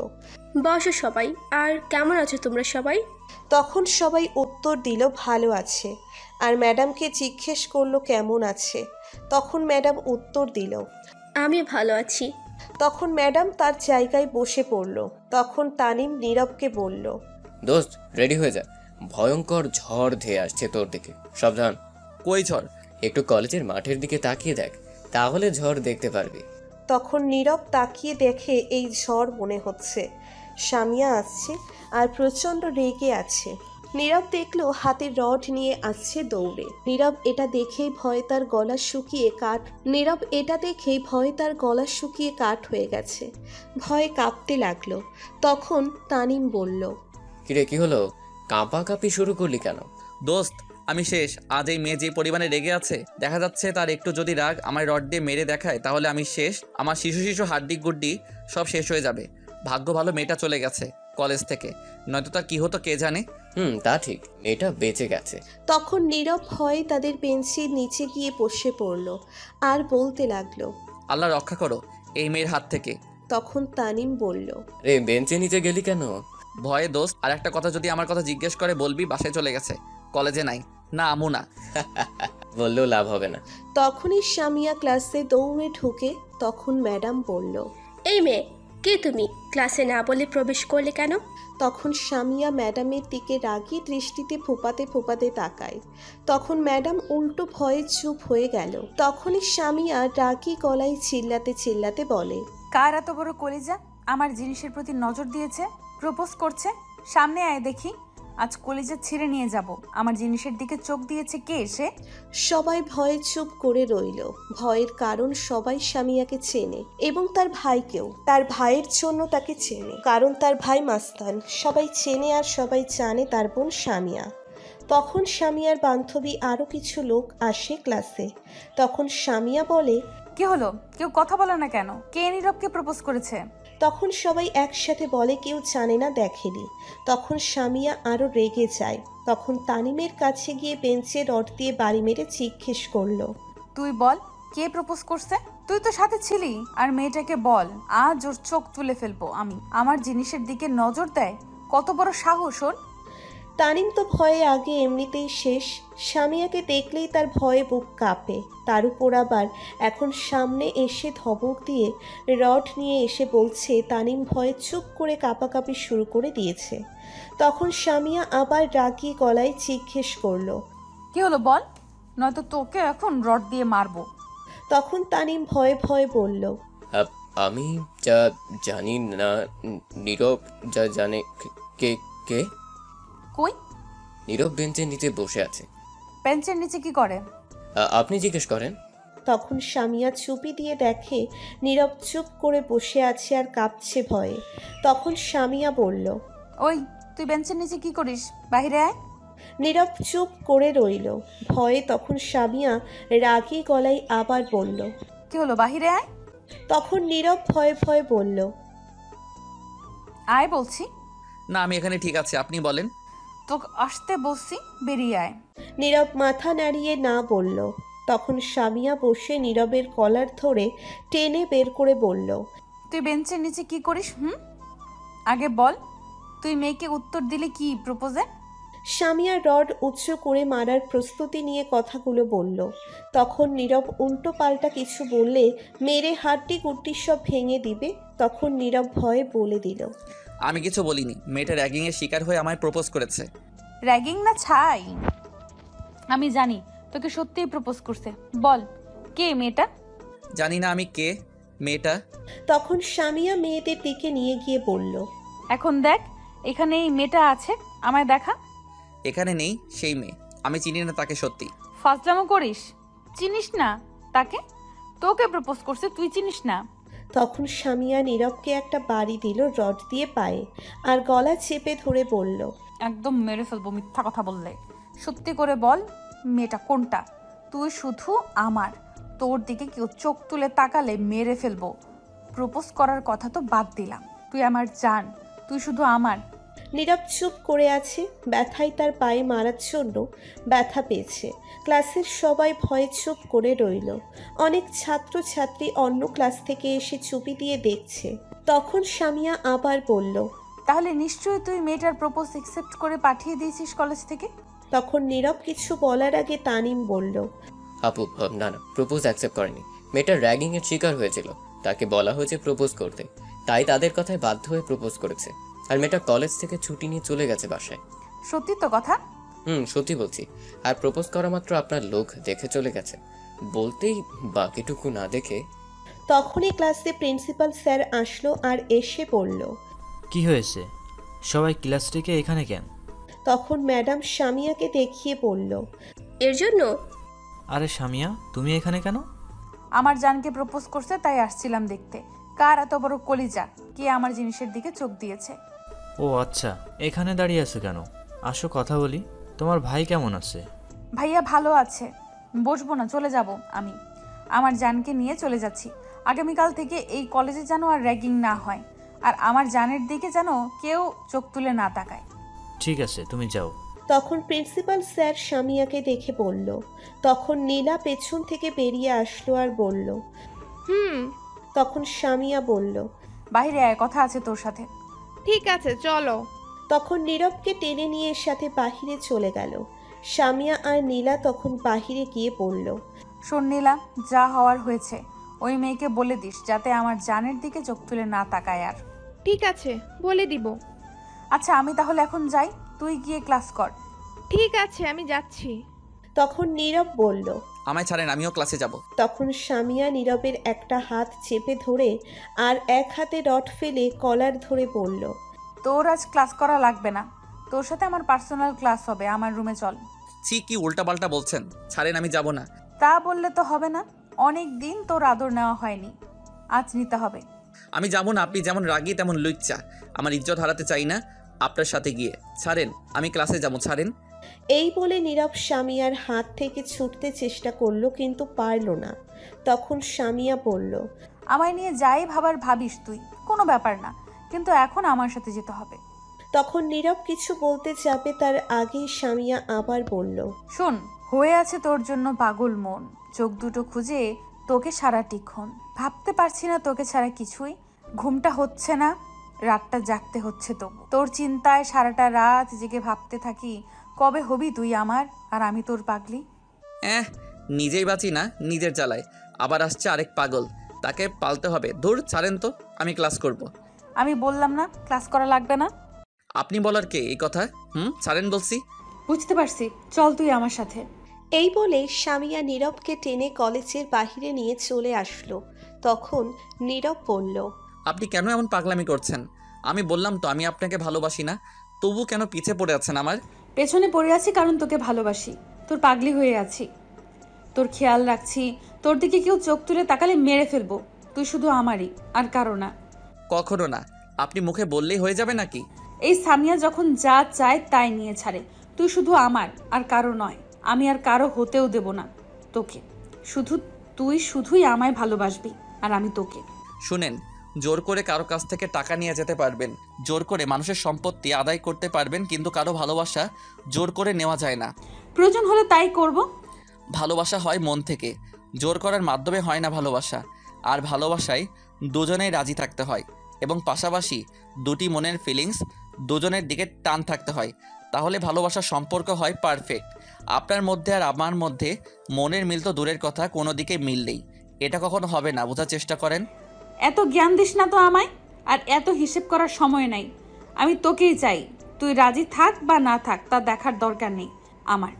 বসো সবাই, আর কেমন আছো তোমরা সবাই? তখন সবাই উত্তর দিল ভালো আছে। আর ম্যাডামকে জিজ্ঞেস করলো কেমন আছে। তখন ম্যাডাম উত্তর দিল, আমি ভালো আছি। তখন ম্যাডাম তার জায়গায় বসে পড়ল। তখন তানিম নীরবকে বলল, দোস্ত রেডি হয়ে যা, ভয়ঙ্কর ঝড় ধেয়ে আসছে তোর দিকে, সাবধান। কই ঝড়? একটু কলেজের মাঠের দিকে তাকিয়ে দেখ, তাহলে ঝড় দেখতে পারবি। তখন নীরব তাকিয়ে দেখে এই ঝড় মনে হচ্ছে সামিয়া আসছে আর প্রচণ্ড রেগে আছে। নীরব দেখলো হাতে রড নিয়ে আসছে দৌড়ে। নীরব এটা দেখেই ভয়ে তার গলা শুকিয়ে কাঠ হয়ে গেছে। ভয়ে কাঁপতে লাগলো। তখন তানিম বলল, কিরে কি হলো, কাঁপাকাঁপি শুরু করলি কেন? দোস্ত আমি শেষ। আজ এই মেয়ে যে পরিমাণে রেগে আছে, দেখা যাচ্ছে তার একটু যদি রাগ আমায় রড দিয়ে মেরে দেখায় তাহলে আমি শেষ। আমার শিশু হাড্ডি গুড্ডি সব শেষ হয়ে যাবে। ভাগ্য ভালো মেয়েটা চলে গেছে কলেজ থেকে, নয়তো তার কি হতো কে জানে। তা ঠিক, মেয়েটা বেঁচে গেছে। তখন নীরব ভয়ে তাদের বেঞ্চের নিচে গিয়ে বসে পড়ল আর বলতে লাগলো, আল্লাহ রক্ষা করো এই মেয়ের হাত থেকে। তখন তানিম বলল, রে বেঞ্চে নিচে গেলি কেন? ভয়ে দোস্ত। আর একটা কথা, যদি আমার কথা জিজ্ঞেস করে বলবি বাসায় চলে গেছে, কলেজে নাই। না আমু না। বললেও লাভ হবে না। তখনই সামিয়া ক্লাসে দৌড়ে ঢুকে। তখন ম্যাডাম বলল, এই মেয়ে, কে তুমি? ক্লাসে না বলে প্রবেশ করলে কেন? তখন সামিয়া ম্যাডামের দিকে রাগী দৃষ্টিতে ফোপাতে ফোপাতে তাকায়। তখন ম্যাডাম উল্টো ভয়ে চুপ হয়ে গেল। তখনই সামিয়া রাগী গলায় চিল্লাতে চিল্লাতে বলে, কার এত বড় কলিজা আমার জিনিসের প্রতি নজর দিয়েছে, প্রপোজ করছে? সামনে আয় দেখি, আজ কলিজা ছিঁড়ে নিয়ে যাব। আমার জিনিসের দিকে চোখ দিয়েছে কে এসে? সবাই ভয়ে চুপ করে রইল। ভয়ের কারণ সবাই সামিয়াকে চেনে এবং তার ভাইকেও। তার ভাইয়ের জন্য তাকে চেনে, কারণ তার ভাই মাস্তান। সবাই চেনে আর সবাই জানে তার বোন সামিয়া। তখন সামিয়ার বান্ধবী আরও কিছু লোক আসে ক্লাসে। তখন সামিয়া বলে, কি হলো, কেউ কথা বলে না কেন? কে নীরবকে প্রপোজ করেছে? তখন সবাই একসাথে বলে, কেউ জানে না, দেখেনি। তখন সামিয়া আরও রেগে যায়। তখন তানিমের কাছে গিয়ে বেঞ্চে রড দিয়ে বাড়ি মেরে জিজ্ঞেস করলো, তুই বল, কে প্রপোজ করছে? তুই তো সাথে ছিলি। আর মেয়েটাকে বল, আজ ওর চোখ তুলে ফেলবো আমি। আমার জিনিসের দিকে নজর দেয়, কত বড় সাহস ওর! তানিম তো ভয়ে আগে এমনিতেই শেষ। সামিয়াকে দেখলেই তার ভয়ে বুক কাঁপে। তার উপর আবার এখন সামনে এসে ধমক দিয়ে রড নিয়ে এসে বলছে। তানিম ভয়ে চুপ করে কাঁপাকাঁপি শুরু করে দিয়েছে। তখন সামিয়া আবার রাগী গলায় জিজ্ঞেস করলো, কি হলো বল, নয়তো তোকে এখন রড দিয়ে মারবো। তখন তানিম ভয়ে ভয়ে বলল, আমি যা জানি না। নীরব যা জানে। কে কে? কই? নীরব বেঞ্চের নিচে বসে আছে। বেঞ্চের নিচে কি করে? আপনি জিজ্ঞেস করেন। তখন সামিয়া চুপি দিয়ে দেখে নীরব চুপ করে বসে আছে আর কাঁপছে ভয়ে। তখন সামিয়া বলল, ওই, তুই বেঞ্চের নিচে কি করিস? বাইরে আয়। নীরব চুপ করে রইল ভয়ে। তখন সামিয়া রাগী গলায় আবার বলল, কি হলো, বাহিরে আয়। তখন নীরব ভয়ে ভয়ে বলল, আয় বলছি। না, আমি এখানে ঠিক আছে, আপনি বলেন। তোকে আসতে বলছি, বেরিয়ে আয়। নীরব মাথা নাড়িয়ে না বলল। তখন সামিয়া বসে নীরবের কলার ধরে টেনে বের করে বলল, তুই বেঞ্চের নিচে কি করিস? আগে বল, তুই মেয়েকে উত্তর দিলে কি প্রপোজে? সামিয়া রড উঁচু করে মারার প্রস্তুতি নিয়ে কথাগুলো বলল। তখন নীরব উল্টো পাল্টা কিছু বললে মেরে হাড্ডি গুড্ডি সব ভেঙে দিবে। তখন নীরব ভয়ে বলে দিল, আমি কিছু বলিনি। মেয়েটা র্যাগিংয়ের শিকার হয়ে আমায় প্রপোজ করেছে। র্যাগিং না ছাই, আমি জানি তোকে সত্যিই প্রপোজ করছে। বল, কে মেয়েটা? জানি না আমি কে মেয়েটা। তখন সামিয়া মেয়েদের দিকে নিয়ে গিয়ে বলল, এখন দেখ, এখানে এই মেয়েটা আছে, আমায় দেখা। এখানে নেই সেই মেয়ে, আমি চিনি না তাকে সত্যি। ফাজলামো করিস? চিনিস না তাকে? তোকে প্রপোজ করছে, তুই চিনিস না? তখন সামিয়া নীরবকে একটা বাড়ি দিল রড দিয়ে পায়ে আর গলা চেপে ধরে বলল, একদম মেরে ফেলবো মিথ্যা কথা বললে। সত্যি করে বল, মেয়েটা কোনটা? তুই শুধু আমার, তোর দিকে কেউ চোখ তুলে তাকালে মেরে ফেলবো। প্রপোজ করার কথা তো বাদ দিলাম, তুই আমার জান, তুই শুধু আমার। নীরব চুপ করে আছে। ব্যথায় তার পায়ে মারার জন্য ব্যথা পেয়েছে। ক্লাসের সবাই ভয়ে চুপ করে রইল। অনেক ছাত্রছাত্রী অন্য ক্লাস থেকে এসে চুপি দিয়ে দেখছে। তখন সামিয়া আবার বলল, তাহলে নিশ্চয়ই তুই মেয়েটার প্রপোজ অ্যাকসেপ্ট করে পাঠিয়ে দিয়েছিস কলেজ থেকে? তখন নীরব কিছু বলার আগে তানিম বলল, আপু না না, প্রপোজ অ্যাকসেপ্ট করেনি। মেয়েটা র্যাগিংয়ের শিকার হয়েছিল, তাকে বলা হয়েছে প্রপোজ করতে, তাই তাদের কথায় বাধ্য হয়ে প্রপোজ করেছে। আর মেয়েটা কলেজ থেকে ছুটি নিয়ে চলে গেছে বাসায়। সত্যি তো কথা? সত্যি বলছি। আর প্রপোজ করা মাত্র আপনার লোক দেখে চলে গেছে, বলতেই বাকিটুকু না দেখে। তখনই ক্লাসে প্রিন্সিপাল স্যার আসলো আর এসে বলল, কি হয়েছে, সবাই ক্লাস থেকে এখানে কেন? তখন ম্যাডাম সামিয়াকে দেখিয়ে বলল, এর জন্য। আরে সামিয়া, তুমি এখানে কেন? আমার জানকে প্রপোজ করছে, তাই আসছিলাম দেখতে কার এত বড় কলিজা, কে আমার জিনিসের দিকে চোখ দিয়েছে। ও আচ্ছা, এখানে দাঁড়িয়ে আছো কেন? আসো কথা বলি। তোমার ভাই কেমন আছে? ভাইয়া ভালো আছে। বসবো না, চলে যাব আমি। আমার জানকে নিয়ে চলে যাচ্ছি। আগামীকাল থেকে এই কলেজে যেন আর র্যাগিং না হয়, আর আমার জানের দিকে যেন কেউ চোখ তুলে না তাকায়। ঠিক আছে, তুমি যাও। তখন প্রিন্সিপাল স্যার সামিয়াকে দেখে বলল। তখন নীলা পেছন থেকে বেরিয়ে আসলো আর বলল, তখন সামিয়া বলল, বাইরে আয়, কথা আছে তোর সাথে। ঠিক আছে, চলো। তখন নীরবকে টেনে নিয়ে এর সাথে বাহিরে চলে গেল। সামিয়া আর নীলা তখন বাহিরে গিয়ে বলল, শোন নীলা, যা হওয়ার হয়েছে। ওই মেয়েকে বলে দিস যাতে আমার জানের দিকে চোখ তুলে না তাকায় আর। ঠিক আছে, বলে দিব। আচ্ছা আমি তাহলে এখন যাই, তুই গিয়ে ক্লাস কর। ঠিক আছে, আমি যাচ্ছি। তখন নীরব বলল, আমায় ছাড়েন, আমিও ক্লাসে যাব। তখন সামিয়া নীরবের একটা হাত চেপে ধরে আর এক হাতে রড ফেলে কলার ধরে বলল, তোর আজ ক্লাস করা লাগবে না, তোর সাথে আমার পার্সোনাল ক্লাস হবে, আমার রুমে চল। ছি, কি উল্টাপাল্টা বলছেন, ছাড়েন, আমি যাব না। তা বললে তো হবে না, অনেক দিন তোর আদর নেওয়া হয়নি, আজ নিতে হবে। আমি যাব না, আপনি যেমন রাগী তেমন লুচ্চা। আমার ইজ্জত হারাতে চাই না আপনার সাথে গিয়ে। ছাড়েন, আমি ক্লাসে যাব, ছাড়েন। এই বলে নীরব সামিয়ার হাত থেকে ছুটতে চেষ্টা করলো, কিন্তু পারল না। তখন সামিয়া বলল, আমায় নিয়ে যাই ভাবার ভাবিস তুই, কোনো ব্যাপার না, কিন্তু এখন আমার সাথে যেতে হবে। তখন নীরব কিছু বলতে যাবে তার আগেই সামিয়া আবার বলল, শোন, হয়ে আছে তোর জন্য পাগল মন, চোখ দুটো খুঁজে তোকে সারাটিক্ষণ ভাবতে পারছি না তোকে ছাড়া কিছুই, ঘুমটা হচ্ছে না, রাতটা জাগতে হচ্ছে তবু তোর চিন্তায় সারাটা রাত জেগে ভাবতে থাকি কবে হবি তুই আমার আর আমি তোর পাগলি। নিজেই বাঁচি না নিজের জ্বালায়, আবার আসছে আরেক পাগল, তাকে পালতে হবে। ধুর, ছাড়েন তো, আমি ক্লাস করব। আমি বললাম না ক্লাস করা লাগবে না? আপনি বলার কে এই কথা? ছাড়েন বলছি। বুঝতে পারছি, চল তুই আমার সাথে। এই বলে সামিয়া নীরবকে টেনে কলেজের বাহিরে নিয়ে চলে আসলো। তখন নীরব বলল, আপনি কেন এমন পাগলামি করছেন? আমি বললাম তো আমি আপনাকে ভালোবাসি না, তবু কেন পিছে পড়ে আছেন আমার? পেছনে পড়ে আছি কারণ তোকে ভালোবাসি, তোর পাগলি হয়ে আছি, তোর খেয়াল রাখছি, তোর দিকে কেউ চোখ তুলে তাকালে মেরে ফেলবো, তুই শুধু আমারই, আর কারো না। কখনো না, আপনি মুখে বললেই হয়ে যাবে নাকি? এই সামিয়া যখন যা চায় তাই নিয়ে ছাড়ে, তুই শুধু আমার, আর কারো নয়, আমি আর কারো হতেও দেব না তোকে, শুধু তুই শুধুই আমায় ভালোবাসবি আর আমি তোকে। শুনেন, জোর করে কারো কাছ থেকে টাকা নিয়ে যেতে পারবেন, জোর করে মানুষের সম্পত্তি আদায় করতে পারবেন, কিন্তু কারো ভালোবাসা জোর করে নেওয়া যায় না। প্রয়োজন হলে তাই করব। ভালোবাসা হয় মন থেকে, জোর করার মাধ্যমে হয় না ভালোবাসা। আর ভালোবাসায় দুজনেই রাজি থাকতে হয়, এবং পাশাপাশি দুটি মনের ফিলিংস দুজনের দিকে টান থাকতে হয়, তাহলে ভালোবাসার সম্পর্ক হয় পারফেক্ট। আপনার মধ্যে আর আমার মধ্যে মনের মিল তো দূরের কথা, কোনো দিকে মিল নেই, এটা কখনো হবে না, বোঝার চেষ্টা করেন। এত জ্ঞান দিস না তো আমায়, আর এত হিসেব করার সময় নাই। আমি তোকেই চাই, তুই রাজি থাক বা না থাক তা দেখার দরকার নেই আমার,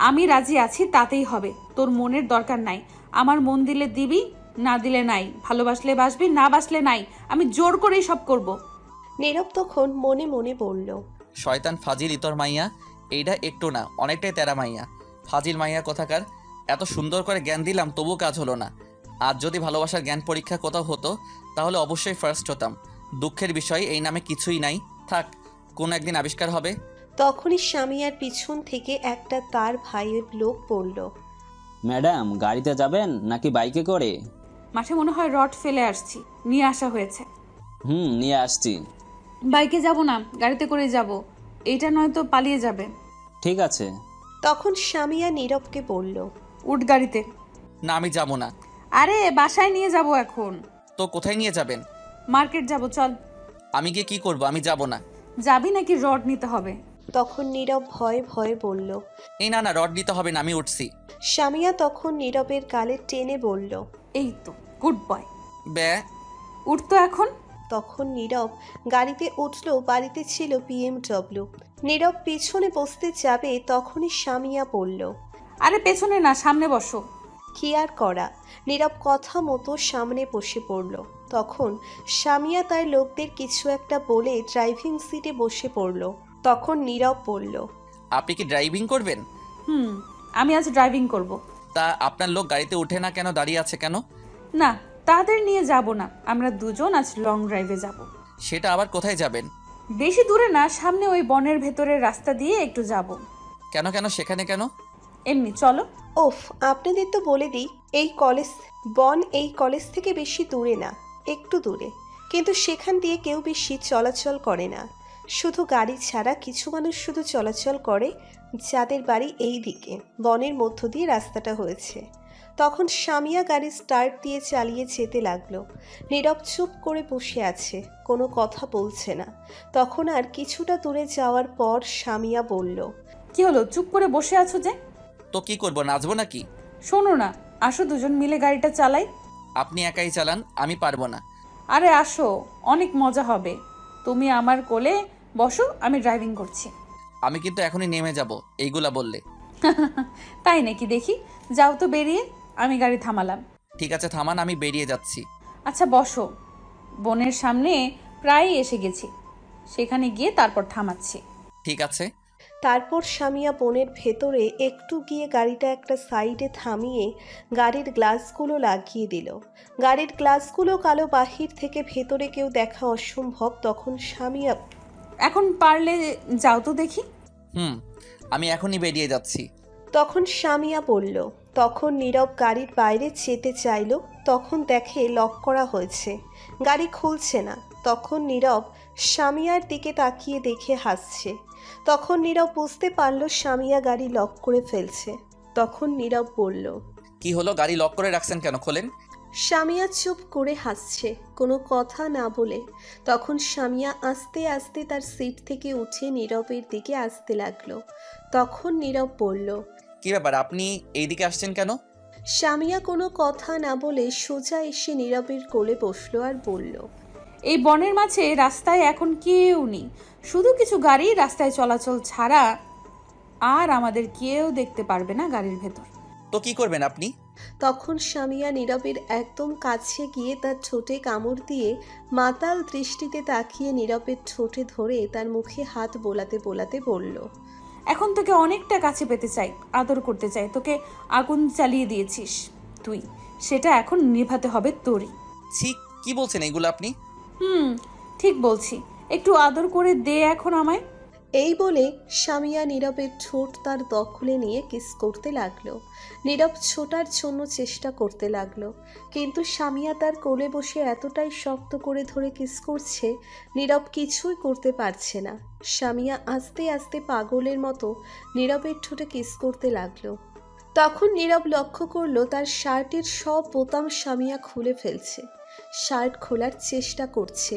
আমি রাজি আছি তাতেই হবে, তোর মনের দরকার নাই। আমার মন দিলে দিবি, না দিলে নাই, ভালোবাসলে বাসবি, না বাসলে নাই, আমি জোর করেই সব করব। নীরব তখন মনে মনে বলল, শয়তান ফাজিল ইতর মাইয়া, এইটা একটু না অনেকটাই তেরা মাইয়া, ফাজিল মাইয়া কোথাকার। এত সুন্দর করে জ্ঞান দিলাম তবু কাজ হলো না। আর যদি ভালোবাসার জ্ঞান পরীক্ষা কোথাও হতো তাহলে অবশ্যই ফার্স্ট হতাম। দুঃখের বিষয় এই নামে কিছুই নাই, থাক, কোনো একদিন আবিষ্কার হবে। তখনই সামিয়ার পিছন থেকে একটা তার ভাইয়ের লোক বলল, ম্যাডাম গাড়িতে যাবেন নাকি বাইকে করে? মাঠে মনে হয় রড ফেলে আসছি, নিয়ে আসা হয়েছে। নিয়ে আসছি। বাইকে যাব না, গাড়িতে করে যাব, এইটা নয়তো পালিয়ে যাবে। ঠিক আছে। তখন সামিয়া নীরবকে বলল, উঠ গাড়িতে। না, আমি যাব না। আরে বাসায় নিয়ে যাব এখন। তো কোথায় নিয়ে যাবেন? মার্কেট যাব, চল। আমি গিয়ে কি করব? আমি যাব না। যাবি নাকি রড নিতে হবে? তখন নীরব ভয়ে ভয়ে বলল, এই না না, রড নিতে হবে না, আমি উঠছি। সামিয়া তখন নীরবের গালে টেনে বলল, এই তো গুড বয়, বে উঠতো এখন। তখন নীরব গাড়িতে উঠল। বাড়িতে ছিল BMW। নীরব পিছনে বসতে যাবে তখনই সামিয়া বলল, আরে পেছনে না, সামনে বসো। কি আর করা, নীরব কথা মতো সামনে বসে পড়ল। তখন সামিয়া তার লোকদের কিছু একটা বলে ড্রাইভিং সিটে বসে পড়ল। তখন নীরব বলল, আপনি কি ড্রাইভিং করবেন? আমি আজ ড্রাইভিং করব। তা আপনার লোক গাড়িতে উঠে না কেন, দাঁড়িয়ে আছে কেন? না, তাদের নিয়ে যাব না, আমরা দুজন আজ লং ড্রাইভে যাব। সেটা আবার কোথায় যাবেন? বেশি দূরে না, সামনে ওই বনের ভেতরের রাস্তা দিয়ে একটু যাব। কেন কেন সেখানে কেন? এমনি, চলো। ওফ, আপনাদের তো বলে দিই, এই কলেজ থেকে বেশি দূরে না, একটু দূরে, কিন্তু সেখান দিয়ে কেউ বেশি চলাচল করে না, শুধু গাড়ি ছাড়া কিছু মানুষ শুধু চলাচল করে যাদের বাড়ি এই দিকে। বনের মধ্য দিয়ে রাস্তাটা হয়েছে। তখন সামিয়া গাড়ি স্টার্ট দিয়ে চালিয়ে যেতে লাগলো। নীরব চুপ করে বসে আছে, কোনো কথা বলছে না। তখন আর কিছুটা দূরে যাওয়ার পর সামিয়া বলল, কি হলো, চুপ করে বসে আছো যে? তো কি করব, নাচবো নাকি? শোনো না, আসো দুজন মিলে গাড়িটা চালাই। আপনি একাই চালান, আমি পারবো না। আরে আসো, অনেক মজা হবে। তুমি আমার কোলে বসো, আমি ড্রাইভিং করছি। আমি কিন্তু এখনই নেমে যাব এইগুলা বললে। তাই নাকি? দেখি, যাও তো বেরিয়ে। আমি গাড়ি থামালাম। ঠিক আছে থামান, আমি বেরিয়ে যাচ্ছি। আচ্ছা বসো, বোনের সামনে প্রায় এসে গেছি, সেখানে গিয়ে তারপর থামাচ্ছি। ঠিক আছে। তারপর স্বামীয়া বনের ভেতরে একটু গিয়ে গাড়িটা একটা সাইডে থামিয়ে গাড়ির গ্লাসগুলো লাগিয়ে দিল। গাড়ির গ্লাসগুলো কালো, বাহির থেকে ভেতরে কেউ দেখা অসম্ভব। তখন স্বামীয়া, এখন পারলে যাও তো দেখি। আমি এখনই বেরিয়ে যাচ্ছি। তখন স্বামীয়া বলল। তখন নীরব গাড়ির বাইরে যেতে চাইল, তখন দেখে লক করা হয়েছে, গাড়ি খুলছে না। তখন নীরব স্বামীয়ার দিকে তাকিয়ে দেখে হাসছে। তখন নীরব বুঝতে পারল স্বামীয়া গাড়ি লক করে ফেলছে। তখন নীরব বলল, কি হলো, গাড়ি লক করে রাখছেন কেন, খোলেন। স্বামীয়া চুপ করে হাসছে, কোনো কথা না বলে। তখন স্বামীয়া আস্তে আস্তে তার সিট থেকে উঠে নীরবের দিকে আসতে লাগলো। তখন নীরব বলল, কি ব্যাপার, আপনি এইদিকে আসছেন কেন? স্বামীয়া কোনো কথা না বলে সোজা এসে নীরবের কোলে বসলো আর বলল, এই বনের মাঝে রাস্তায় এখন কেউ নেই, শুধু কিছু গাড়ি রাস্তায় চলাচল ছাড়া, আর আমাদের কেউ দেখতে পারবে না গাড়ির ভেতর। তো কি করবেন আপনি? তখন স্বামীয়া নীরবের একদম কাছে গিয়ে তার ঠোঁটে কামড় দিয়ে মাতাল দৃষ্টিতে তাকিয়ে নীরবের ঠোঁটে ধরে তার মুখে হাত বোলাতে বোলাতে বলল, এখন তোকে অনেকটা কাছে পেতে চাই, আদর করতে চাই। তোকে আগুন চালিয়ে দিয়েছিস তুই, সেটা এখন নিভাতে হবে তোরই। ছি, কি বলছেন এগুলো আপনি? ঠিক বলছি, একটু আদর করে দে এখন আমায়। এই বলে স্বামীয়া নীরবের ঠোঁট তার দখলে নিয়ে কিস করতে লাগলো। নীরব ছোটার জন্য চেষ্টা করতে লাগলো, কিন্তু স্বামীয়া তার কোলে বসে এতটাই শক্ত করে ধরে কিস করছে, নীরব কিছুই করতে পারছে না। স্বামীয়া আস্তে আস্তে পাগলের মতো নীরবের ঠোঁটে কিস করতে লাগলো। তখন নীরব লক্ষ্য করলো তার শার্টের সব বোতাম স্বামীয়া খুলে ফেলছে। শার্ট খোলার চেষ্টা করছে,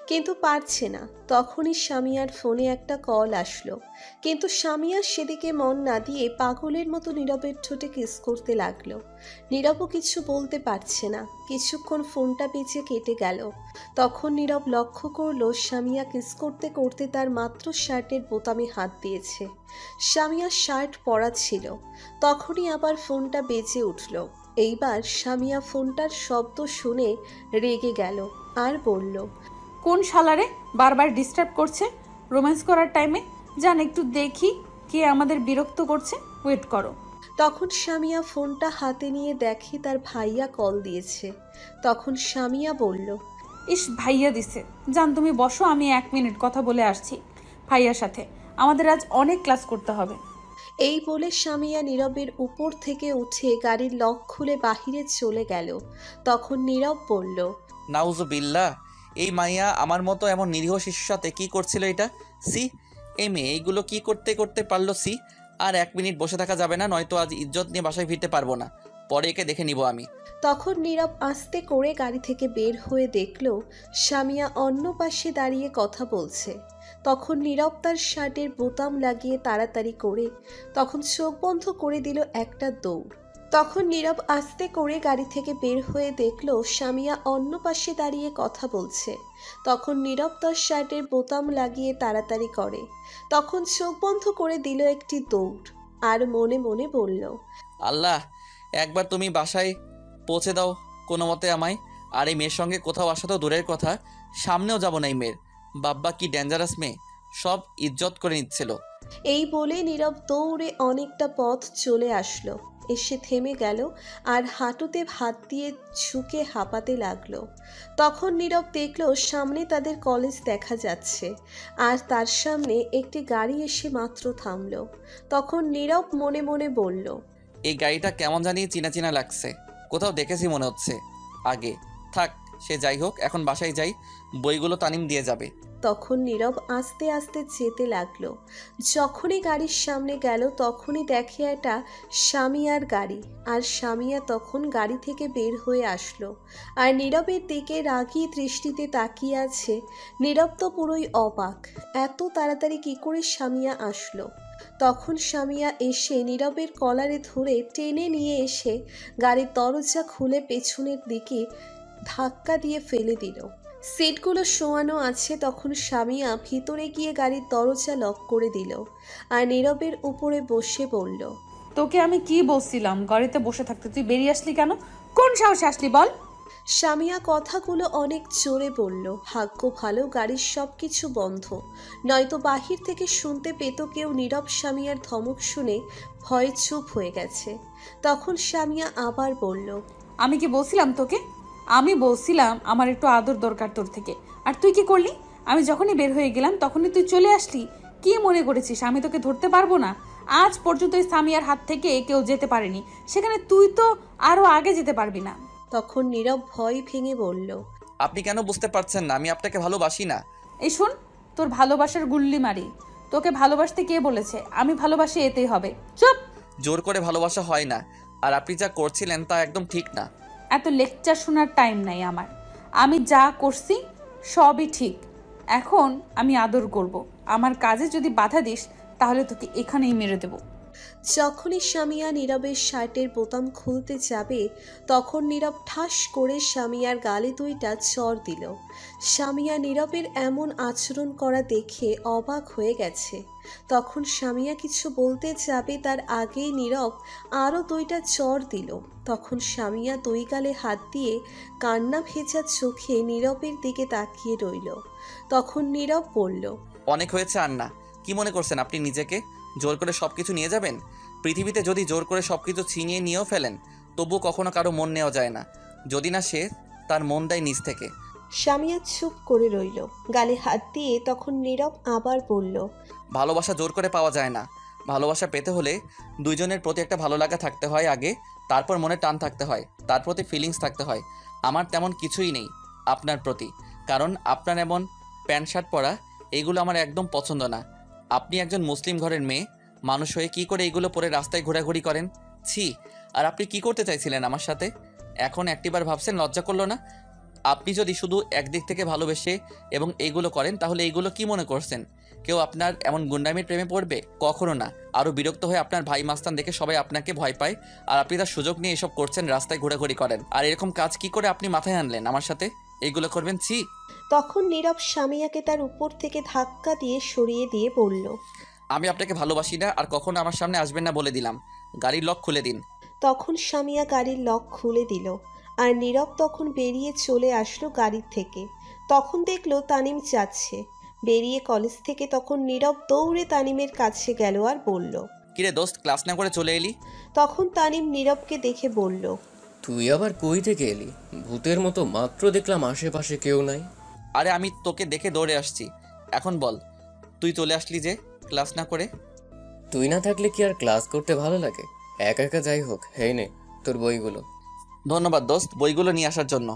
কিন্তু পারছে না। তখনই স্বামীয়ার ফোনে একটা কল আসলো, কিন্তু স্বামীয়া সেদিকে মন না দিয়ে পাগলের মতো নীরবের ঠোঁটে কিস করতে লাগলো। নীরবও কিছু বলতে পারছে না। কিছুক্ষণ ফোনটা বেজে কেটে গেল। তখন নীরব লক্ষ্য করলো স্বামীয়া কিস করতে করতে তার মাত্র শার্টের বোতামে হাত দিয়েছে। স্বামীয়ার শার্ট পরা ছিল। তখনই আবার ফোনটা বেজে উঠল। এইবার স্বামীয়া ফোনটার শব্দ শুনে রেগে গেল আর বলল, কোন শালারে বারবার ডিস্টার্ব করছে রোম্যান্স করার টাইমে? জান একটু দেখি কে আমাদের বিরক্ত করছে, ওয়েট করো। তখন স্বামীয়া ফোনটা হাতে নিয়ে দেখে তার ভাইয়া কল দিয়েছে। তখন স্বামীয়া বলল, ইস, ভাইয়া দিছে। জান তুমি বসো, আমি 1 মিনিট কথা বলে আসছি ভাইয়ার সাথে, আমাদের আজ অনেক ক্লাস করতে হবে। এই বলে স্বামীয়া নীরবের উপর থেকে উঠে গাড়ির লক খুলে বাহিরে চলে গেল। তখন নীরব বলল, নাউজুবিল্লাহ, এই মাইয়া আমার মতো এমন নিরীহ শিশুর সাথে কি করছিল এটা? সি, এই মেয়ে এইগুলো কি করতে করতে পারলো? সি, আর 1 মিনিট বসে থাকা যাবে না, নয়তো আজ ইজ্জত নিয়ে বাসায় ফিরতে পারবো না। পরে একে দেখে নিব আমি। তখন নীরব আস্তে করে গাড়ি থেকে বের হয়ে দেখল স্বামীয়া অন্য পাশে দাঁড়িয়ে কথা বলছে। তখন নীরব তার শার্টের বোতাম লাগিয়ে তাড়াতাড়ি করে তখন চোখ বন্ধ করে দিল একটা দৌড়। তখন নীরব আস্তে করে গাড়ি থেকে বের হয়ে দেখল স্বামীয়া অন্য পাশে দাঁড়িয়ে কথা বলছে। তখন নীরব তার শার্টের বোতাম লাগিয়ে তাড়াতাড়ি করে তখন চোখ বন্ধ করে দিল একটি দৌড় আর মনে মনে বলল, আল্লাহ, একবার তুমি বাসায় পৌঁছে দাও কোনো মতে আমায়। আর এই মেয়ের সঙ্গে কোথাও আসা তো দূরের কথা, সামনেও যাব না এই মেয়ের। বাব্বা কি ডেঞ্জারাস মেয়ে, সব ইজ্জত করে নিচ্ছিল। এই বলে নীরব দৌড়ে অনেকটা পথ চলে আসলো, এসে থেমে গেল আর হাঁটুতে হাত দিয়ে ঝুঁকে হাঁপাতে লাগলো। তখন নীরব দেখলো সামনে তাদের কলেজ দেখা যাচ্ছে আর তার সামনে একটি গাড়ি এসে মাত্র থামলো। তখন নীরব মনে মনে বলল, এই গাড়িটা কেমন জানি চিনা চিনা লাগছে, কোথাও দেখেছি মনে হচ্ছে আগে। থাক, সে যাই হোক, এখন বাসায় যাই, বইগুলো তানিম দিয়ে যাবে। তখন নীরব আস্তে আস্তে যেতে লাগলো। যখনই গাড়ির সামনে গেল তখনই দেখে একটা স্বামীয়ার গাড়ি, আর স্বামীয়া তখন গাড়ি থেকে বের হয়ে আসলো আর নীরবের দিকে রাগী দৃষ্টিতে তাকিয়ে আছে। নীরব তো পুরোই অবাক, এত তাড়াতাড়ি কি করে স্বামীয়া আসলো। তখন স্বামীয়া এসে নীরবের কলারে ধরে টেনে নিয়ে এসে গাড়ির দরজা খুলে পেছনের দিকে ধাক্কা দিয়ে ফেলে দিল। সিটগুলো শোয়ানো আছে। তখন স্বামীয়া ভিতরে গিয়ে গাড়ির দরজা লক করে দিল আর নীরবের উপরে বসে বলল, তোকে আমি কি বলছিলাম গাড়িতে বসে থাকতে, তুই বেরিয়ে আসলি কেন? কোন সাহসে আসলি বল? স্বামীয়া কথাগুলো অনেক জোরে বলল। ভাগ্য ভালো গাড়ির সব কিছু বন্ধ, নয়তো বাহির থেকে শুনতে পেত কেউ। নীরব স্বামীয়ার ধমক শুনে ভয়ে চুপ হয়ে গেছে। তখন স্বামীয়া আবার বলল, আমি কি বলছিলাম তোকে? আমি বলছিলাম আমার একটু আদর দরকার তোর থেকে, আর তুই কি করলি? আমি যখনই বের হয়ে গেলাম তখনই তুই চলে আসলি। কি মনে করেছিস আমি তোকে ধরতে পারবো না? আজ পর্যন্ত সামিয়ার হাত থেকে কেউ যেতে পারেনি, সেখানে তুই তো আরো আগে যেতে পারবি না। তখন নীরব ভয় ভেঙে বলল, আপনি কেন বুঝতে পারছেন না আমি আপনাকে ভালোবাসি না? এই শোন, তোর ভালোবাসার গুল্লি মারি। তোকে ভালোবাসতে কে বলেছে? আমি ভালোবাসি, এতেই হবে। চুপ। জোর করে ভালোবাসা হয় না, আর আপনি যা করছিলেন তা একদম ঠিক না। এত লেকচার শোনার টাইম নাই আমার। আমি যা করছি সবই ঠিক। এখন আমি আদর করব। আমার কাজে যদি বাধা দিস তাহলে তোকে এখানেই মেরে দেব। যখনই স্বামীয়া নীরবের শার্টের বোতাম খুলতে যাবে তখন নীরব ঠাস করে স্বামীয়ার গালে দুইটা চড় দিল। স্বামীয়া নীরবের এমন আচরণ করা দেখে অবাক হয়ে গেছে। তখন স্বামীয়া কিছু বলতে যাবে তার আগেই নীরব আরও দুইটা চড় দিল। তখন স্বামীয়া দুই গালে হাত দিয়ে কান্না ভেজা চোখে নীরবের দিকে তাকিয়ে রইল। তখন নীরব বলল, অনেক হয়েছে আর না। কি মনে করছেন আপনি নিজেকে? জোর করে সব কিছু নিয়ে যাবেন? পৃথিবীতে যদি জোর করে সব কিছু ছিনিয়ে নিয়েও ফেলেন তবুও কখনো কারো মন নেওয়া যায় না, যদি না সে তার মন দেয় নিজ থেকে। স্বামীয়া চুপ করে রইল, গালে হাত দিয়ে। তখন নীরব আবার বলল, ভালোবাসা জোর করে পাওয়া যায় না। ভালোবাসা পেতে হলে দুইজনের প্রতি একটা ভালো লাগা থাকতে হয় আগে, তারপর মনে টান থাকতে হয়, তার প্রতি ফিলিংস থাকতে হয়। আমার তেমন কিছুই নেই আপনার প্রতি, কারণ আপনার এমন প্যান্ট শার্ট পরা এইগুলো আমার একদম পছন্দ না। আপনি একজন মুসলিম ঘরের মেয়ে মানুষ হয়ে কি করে এইগুলো পরে রাস্তায় ঘোরাঘুরি করেন? ছি! আর আপনি কি করতে চাইছিলেন আমার সাথে? এখন একটিবার ভাবছেন লজ্জা করলো না? আপনি যদি শুধু একদিক থেকে ভালোবেসে এবং এইগুলো করেন তাহলে এইগুলো কি মনে করছেন কেউ আপনার এমন গুন্ডামির প্রেমে পড়বে? কখনো না। আরও বিরক্ত হয়ে আপনার ভাই মাস্তান দেখে সবাই আপনাকে ভয় পায়, আর আপনি তার সুযোগ নিয়ে এসব করছেন, রাস্তায় ঘোরাঘুরি করেন। আর এরকম কাজ কি করে আপনি মাথায় আনলেন আমার সাথে এইগুলো করবেন? ছি! তখন নীরব স্বামীয়াকে তার উপর থেকে ধাক্কা দিয়ে সরিয়ে দিয়ে বলল, আমি আপনাকে ভালোবাসি না, আর কখনো আমার সামনে আসবেন না বলে দিলাম। গাড়ির লক খুলে দিন। তখন স্বামীয়া গাড়ির লক খুলে দিল আর নীরব তখন বেরিয়ে চলে আসলো গাড়ির থেকে। তখন দেখলো তানিম যাচ্ছে বেরিয়ে কলেজ থেকে। তখন নীরব দৌড়ে তানিমের কাছে গেল আর বলল, কিরে দোস্ত, ক্লাস না করে চলে এলি? তখন তানিম নীরবকে দেখে বলল, তুই আবার কই থেকে এলি? ভূতের মতো মাত্র দেখলাম আশেপাশে কেউ নাই। আরে আমি তোকে দেখে দৌড়ে আসছি। এখন বল, তুই চলে আসলি যে ক্লাস না করে? তুই না থাকলে কি আর ক্লাস করতে ভালো লাগে? একা একা যাই হোক, হেই নে তোর বইগুলো। ধন্যবাদ দোস্ত বইগুলো নিয়ে আসার জন্য।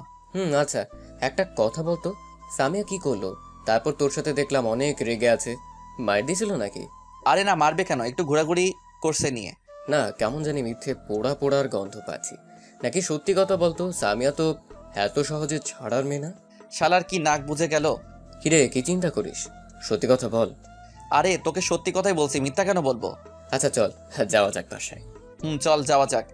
আচ্ছা, একটা কথা বলতো, সামিয়া কি করলো? তারপর তোর সাথে দেখলাম অনেক রেগে আছে, মার দিয়েছিল নাকি? আরে না, মারবে কেন, একটু ঘোরাঘুরি করছে নিয়ে। না, কেমন জানি মিথ্যে পোড়া পোড়ার গন্ধ পাচ্ছি। নাকি সত্যি কথা বলতো, সামিয়া তো এত সহজে ছাড়ার মেয়ে না। শালার কি নাক বুঝে গেল? কিরে, কি চিন্তা করিস? সত্যি কথা বল। আরে তোকে সত্যি কথাই বলছি, মিথ্যা কেন বলবো? আচ্ছা চল যাওয়া যাক বাসায়। চল যাওয়া যাক।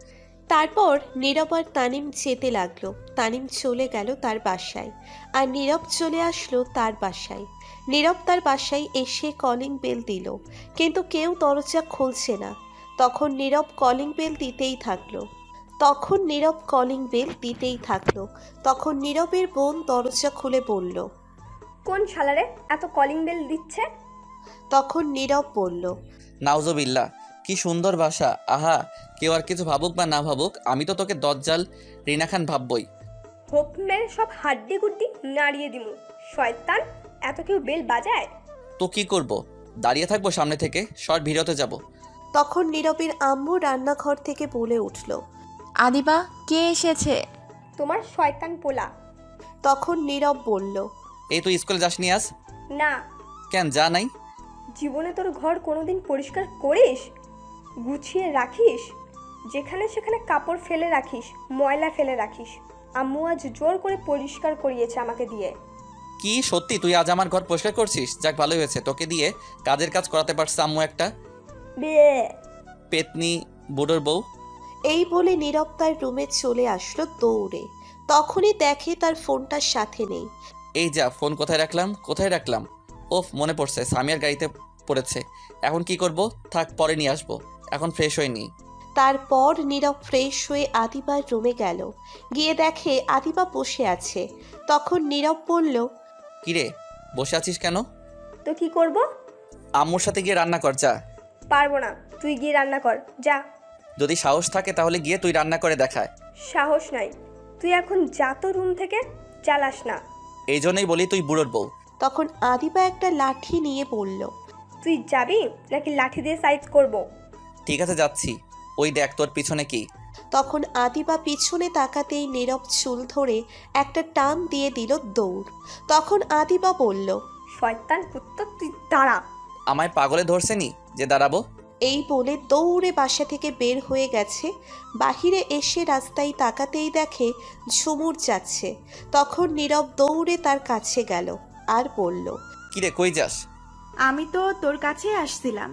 তারপর নীরব আর তানিম যেতে লাগলো। তানিম চলে গেল তার বাসায় আর নীরব চলে আসলো তার বাসায়। নীরব তার বাসায় এসে কলিং বেল দিল, কিন্তু কেউ দরজা খুলছে না। তখন নীরব কলিং বেল দিতেই থাকলো। তখন নীরবের বোন দরজা খুলে বলল, কোন শালারে এত কলিং বেল দিচ্ছে? তখন নীরব বলল, নাউজুবিল্লাহ, কি সুন্দর বাসা। আহা, কেউ আর কিছু ভাবুক বা না ভাবুক, আমি তো তোকে দজ্জাল রিনা খান ভাববই। হোপ মেরে সব হাড্ডি গুড্ডি নাড়িয়ে দিমু। শয়তান, এত কেউ বেল বাজায়? তো কি করব? দাঁড়িয়ে থাকবো সামনে থেকে? শর্ট ভিডিওতে যাব। তখন নীরবের আম্মু রান্নাঘর থেকে বলে উঠল, আদিবা, কে এসেছে? তোমার শয়তান পোলা। তখন নীরব বলল, এই তুই স্কুলে যাসনি আজ? না। কেন যা নাই? জীবনে তোর ঘর কোনোদিন পরিষ্কার করিস? গুছিয়ে রাখিস? যেখানে সেখানে কাপড় ফেলে রাখিস, ময়লা ফেলে রাখিস। আম্মু আজ জোর করে পরিষ্কার করিয়েছে আমাকে দিয়ে। কি সত্যি তুই আজ আমার ঘর পরিষ্কার করছিস? যাক, ভালোই হয়েছে, তোকে দিয়ে কাজের কাজ করাতে পারছে আম্মু একটা। বিয়ে। পেতনি বুড়োর বউ। এই বলে নীরব তার রুমে চলে আসলো দৌড়ে। তখনই দেখে তার ফোনটা সাথে নেই। এই যা, ফোন কোথায় রাখলাম? ওফ, মনে পড়ছে, সামিয়ার গাড়িতে পড়েছে। এখন কি করব? থাক, পরে নিয়ে আসবো, এখন ফ্রেশ হয়ে নিই। তারপর নীরব ফ্রেশ হয়ে আদিবার রুমে গেল। গিয়ে দেখে আদিবা বসে আছে। তখন নীরব বলল, কিরে, বসে আছিস কেন? তো কি করব? আম্মুর সাথে গিয়ে রান্না কর, যা। পারবো না, তুই গিয়ে রান্না কর, যা। যদি সাহস থাকে তাহলে গিয়ে তুই রান্না করে দেখায়। সাহস নাই, তুই এখন যা তো রুম থেকে, চালাস না। এই জন্যই বলি তুই বুড়োর বউ। তখন আদিবা একটা লাঠি নিয়ে বলল, তুই যাবি নাকি লাঠি দিয়ে সাইজ করব? ঠিক আছে, যাচ্ছি। ওই দেখ তোর পিছনে কি। তখন আদিবা পিছনে তাকাতেই নীরব চুল ধরে একটা টান দিয়ে দিল দৌড়। তখন আদিবা বলল, শয়তান পুত্র, তুই দাঁড়া। আমায় পাগলে ধরছে নি যে দাঁড়াবো? এই বলে দৌড়ে বাসা থেকে বের হয়ে গেছে। বাহিরে এসে রাস্তায় তাকাতেই দেখে ঝুমুর যাচ্ছে। তখন নীরব দৌড়ে তার কাছে গেল আর বলল, কিরে, কই যাস? আমি তো তোর কাছে আসছিলাম।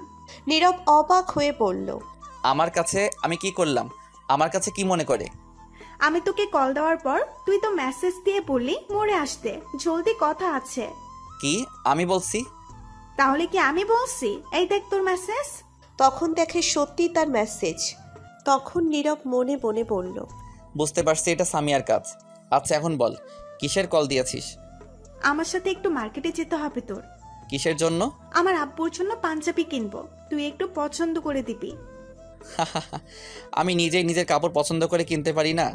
নীরব অবাক হয়ে বলল, আমার কাছে আমি কি করলাম? আমার কাছে কি মনে করে? আমি তোকে কল দেওয়ার পর তুই তো মেসেজ দিয়ে বললি মোড়ে আসতে, জলদি কথা আছে। কি আমি বলছি? তাহলে কি আমি বলছি? এই দেখ তোর মেসেজ। তখন দেখে সত্যি তার মেসেজ। তখন নীরব মনে মনে বলল, বুঝতে পারছি এটা সামিয়ার কাজ। আচ্ছা, এখন বল, কিসের কল দিয়েছিস? আমার সাথে একটু মার্কেটে যেতে হবে তোর। কিসের জন্য? আমার আব্বুর জন্য পাঞ্জাবি কিনবো, তুই একটু পছন্দ করে দিবি। আমি নিজেই নিজের কাপড় পছন্দ করে কিনতে পারি না?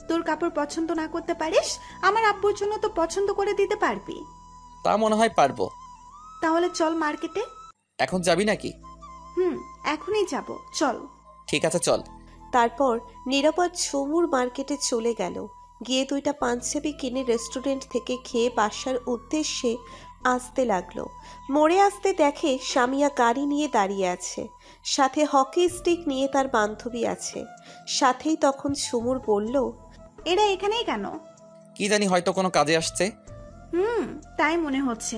তোর কাপড় পছন্দ না করতে পারিস, আমার আব্বুর জন্য তো পছন্দ করে দিতে পারবি। তা মনে হয় পারবো। তাহলে চল মার্কেটে। এখন যাবি নাকি? এখনই যাব, চল। ঠিক আছে, চল। তারপর নীরব আর ঝুমুর মার্কেটে চলে গেল। গিয়ে দুইটা পাঞ্জাবি কিনে রেস্টুরেন্ট থেকে খেয়ে বাসার উদ্দেশ্যে আসতে লাগলো। মোড়ে আসতে দেখে সামিয়া গাড়ি নিয়ে দাঁড়িয়ে আছে, সাথে হকি স্টিক নিয়ে তার বান্ধবী আছে। সাথেই তখন ঝুমুর বলল, এরা এখানেই কেন? কি জানি, হয়তো কোনো কাজে আসছে। তাই মনে হচ্ছে।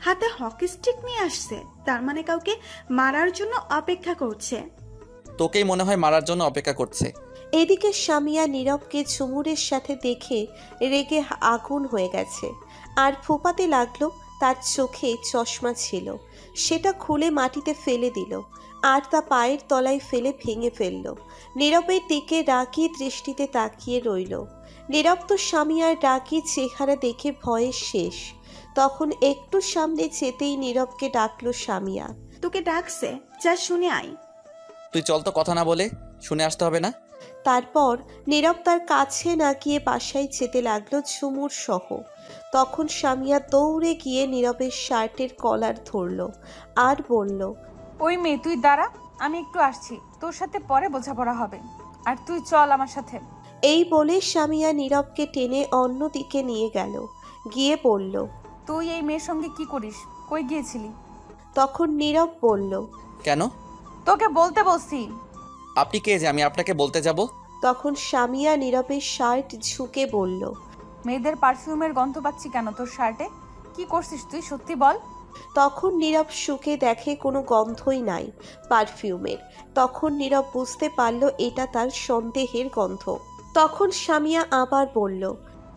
হাতে হকি স্টিক নিয়ে আসছে, তার মানে কাউকে মারার জন্য অপেক্ষা করছে। তোকেই মনে হয় মারার জন্য অপেক্ষা করছে। এদিকে সামিয়া নীরবকে ঝুমুরের সাথে দেখে রেগে আগুন হয়ে গেছে আর ফুপাতে লাগলো। তার চোখে চশমা ছিল, সেটা খুলে মাটিতে ফেলে দিল আর তা পায়ের তলায় ফেলে ভেঙে ফেলল। নীরবের দিকে রাগী দৃষ্টিতে তাকিয়ে রইল। নীরব তো সামিয়ার রাগী চেহারা দেখে ভয়ে শেষ। তখন একটু সামনে যেতেই নীরবকে ডাকলো সামিয়া। তোকে ডাকছে, যা শুনে আয়। তুই চল তো, কথা না বলে শুনে আসতে হবে না। তারপর নীরব তার কাছে না গিয়ে বাসায় যেতে লাগলো ঝুমুর সহ। তখন সামিয়া দৌড়ে গিয়ে নীরবের শার্টের কলার ধরলো আর বলল, ওই মেয়ে, তুই দাঁড়া, আমি একটু আসছি, তোর সাথে পরে বোঝাপড়া হবে, আর তুই চল আমার সাথে। এই বলে সামিয়া নীরবকে টেনে অন্যদিকে নিয়ে গেল। গিয়ে বলল, তুই এই মেয়ের সঙ্গে কি করিস? কই গিয়েছিলি? তখন নীরব বলল, কেন? তোকে বলতে বলছি। আপনি কে যে আমি আপনাকে বলতে যাব? তখন সামিয়া নীরবের শার্ট ঝুঁকে বলল, মেয়েদের পারফিউমের গন্ধ পাচ্ছি কেন তোর শার্টে? কি করছিস তুই, সত্যি বল। তখন নীরব শুকে দেখে কোনো গন্ধই নাই পারফিউমের। তখন নীরব বুঝতে পারল এটা তার সন্দেহের গন্ধ। তখন সামিয়া আবার বলল,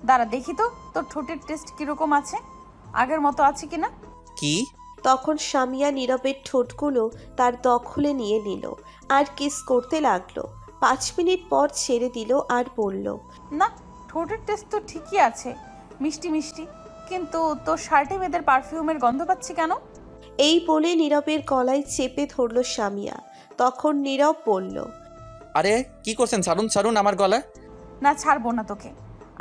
দাঁড়া দেখি তো তোর ঠোঁটের টেস্ট কিরকম আছে, আগের মতো আছে কিনা। কি? তখন সামিয়া নীরবের ঠোঁটগুলো তার দখলে নিয়ে নিল আর কিস করতে লাগলো। 5 মিনিট পর ছেড়ে দিল আর বলল, না, ঠোঁটের টেস্ট তো ঠিকই আছে, মিষ্টি মিষ্টি, কিন্তু তোর শার্টে মেয়েদের পারফিউমের গন্ধ পাচ্ছি কেন? এই বলে নীরবের গলায় চেপে ধরল সামিয়া। তখন নীরব বলল, আরে কি করছেন, ছাড়ুন ছাড়ুন আমার গলা। না, ছাড়বো না তোকে।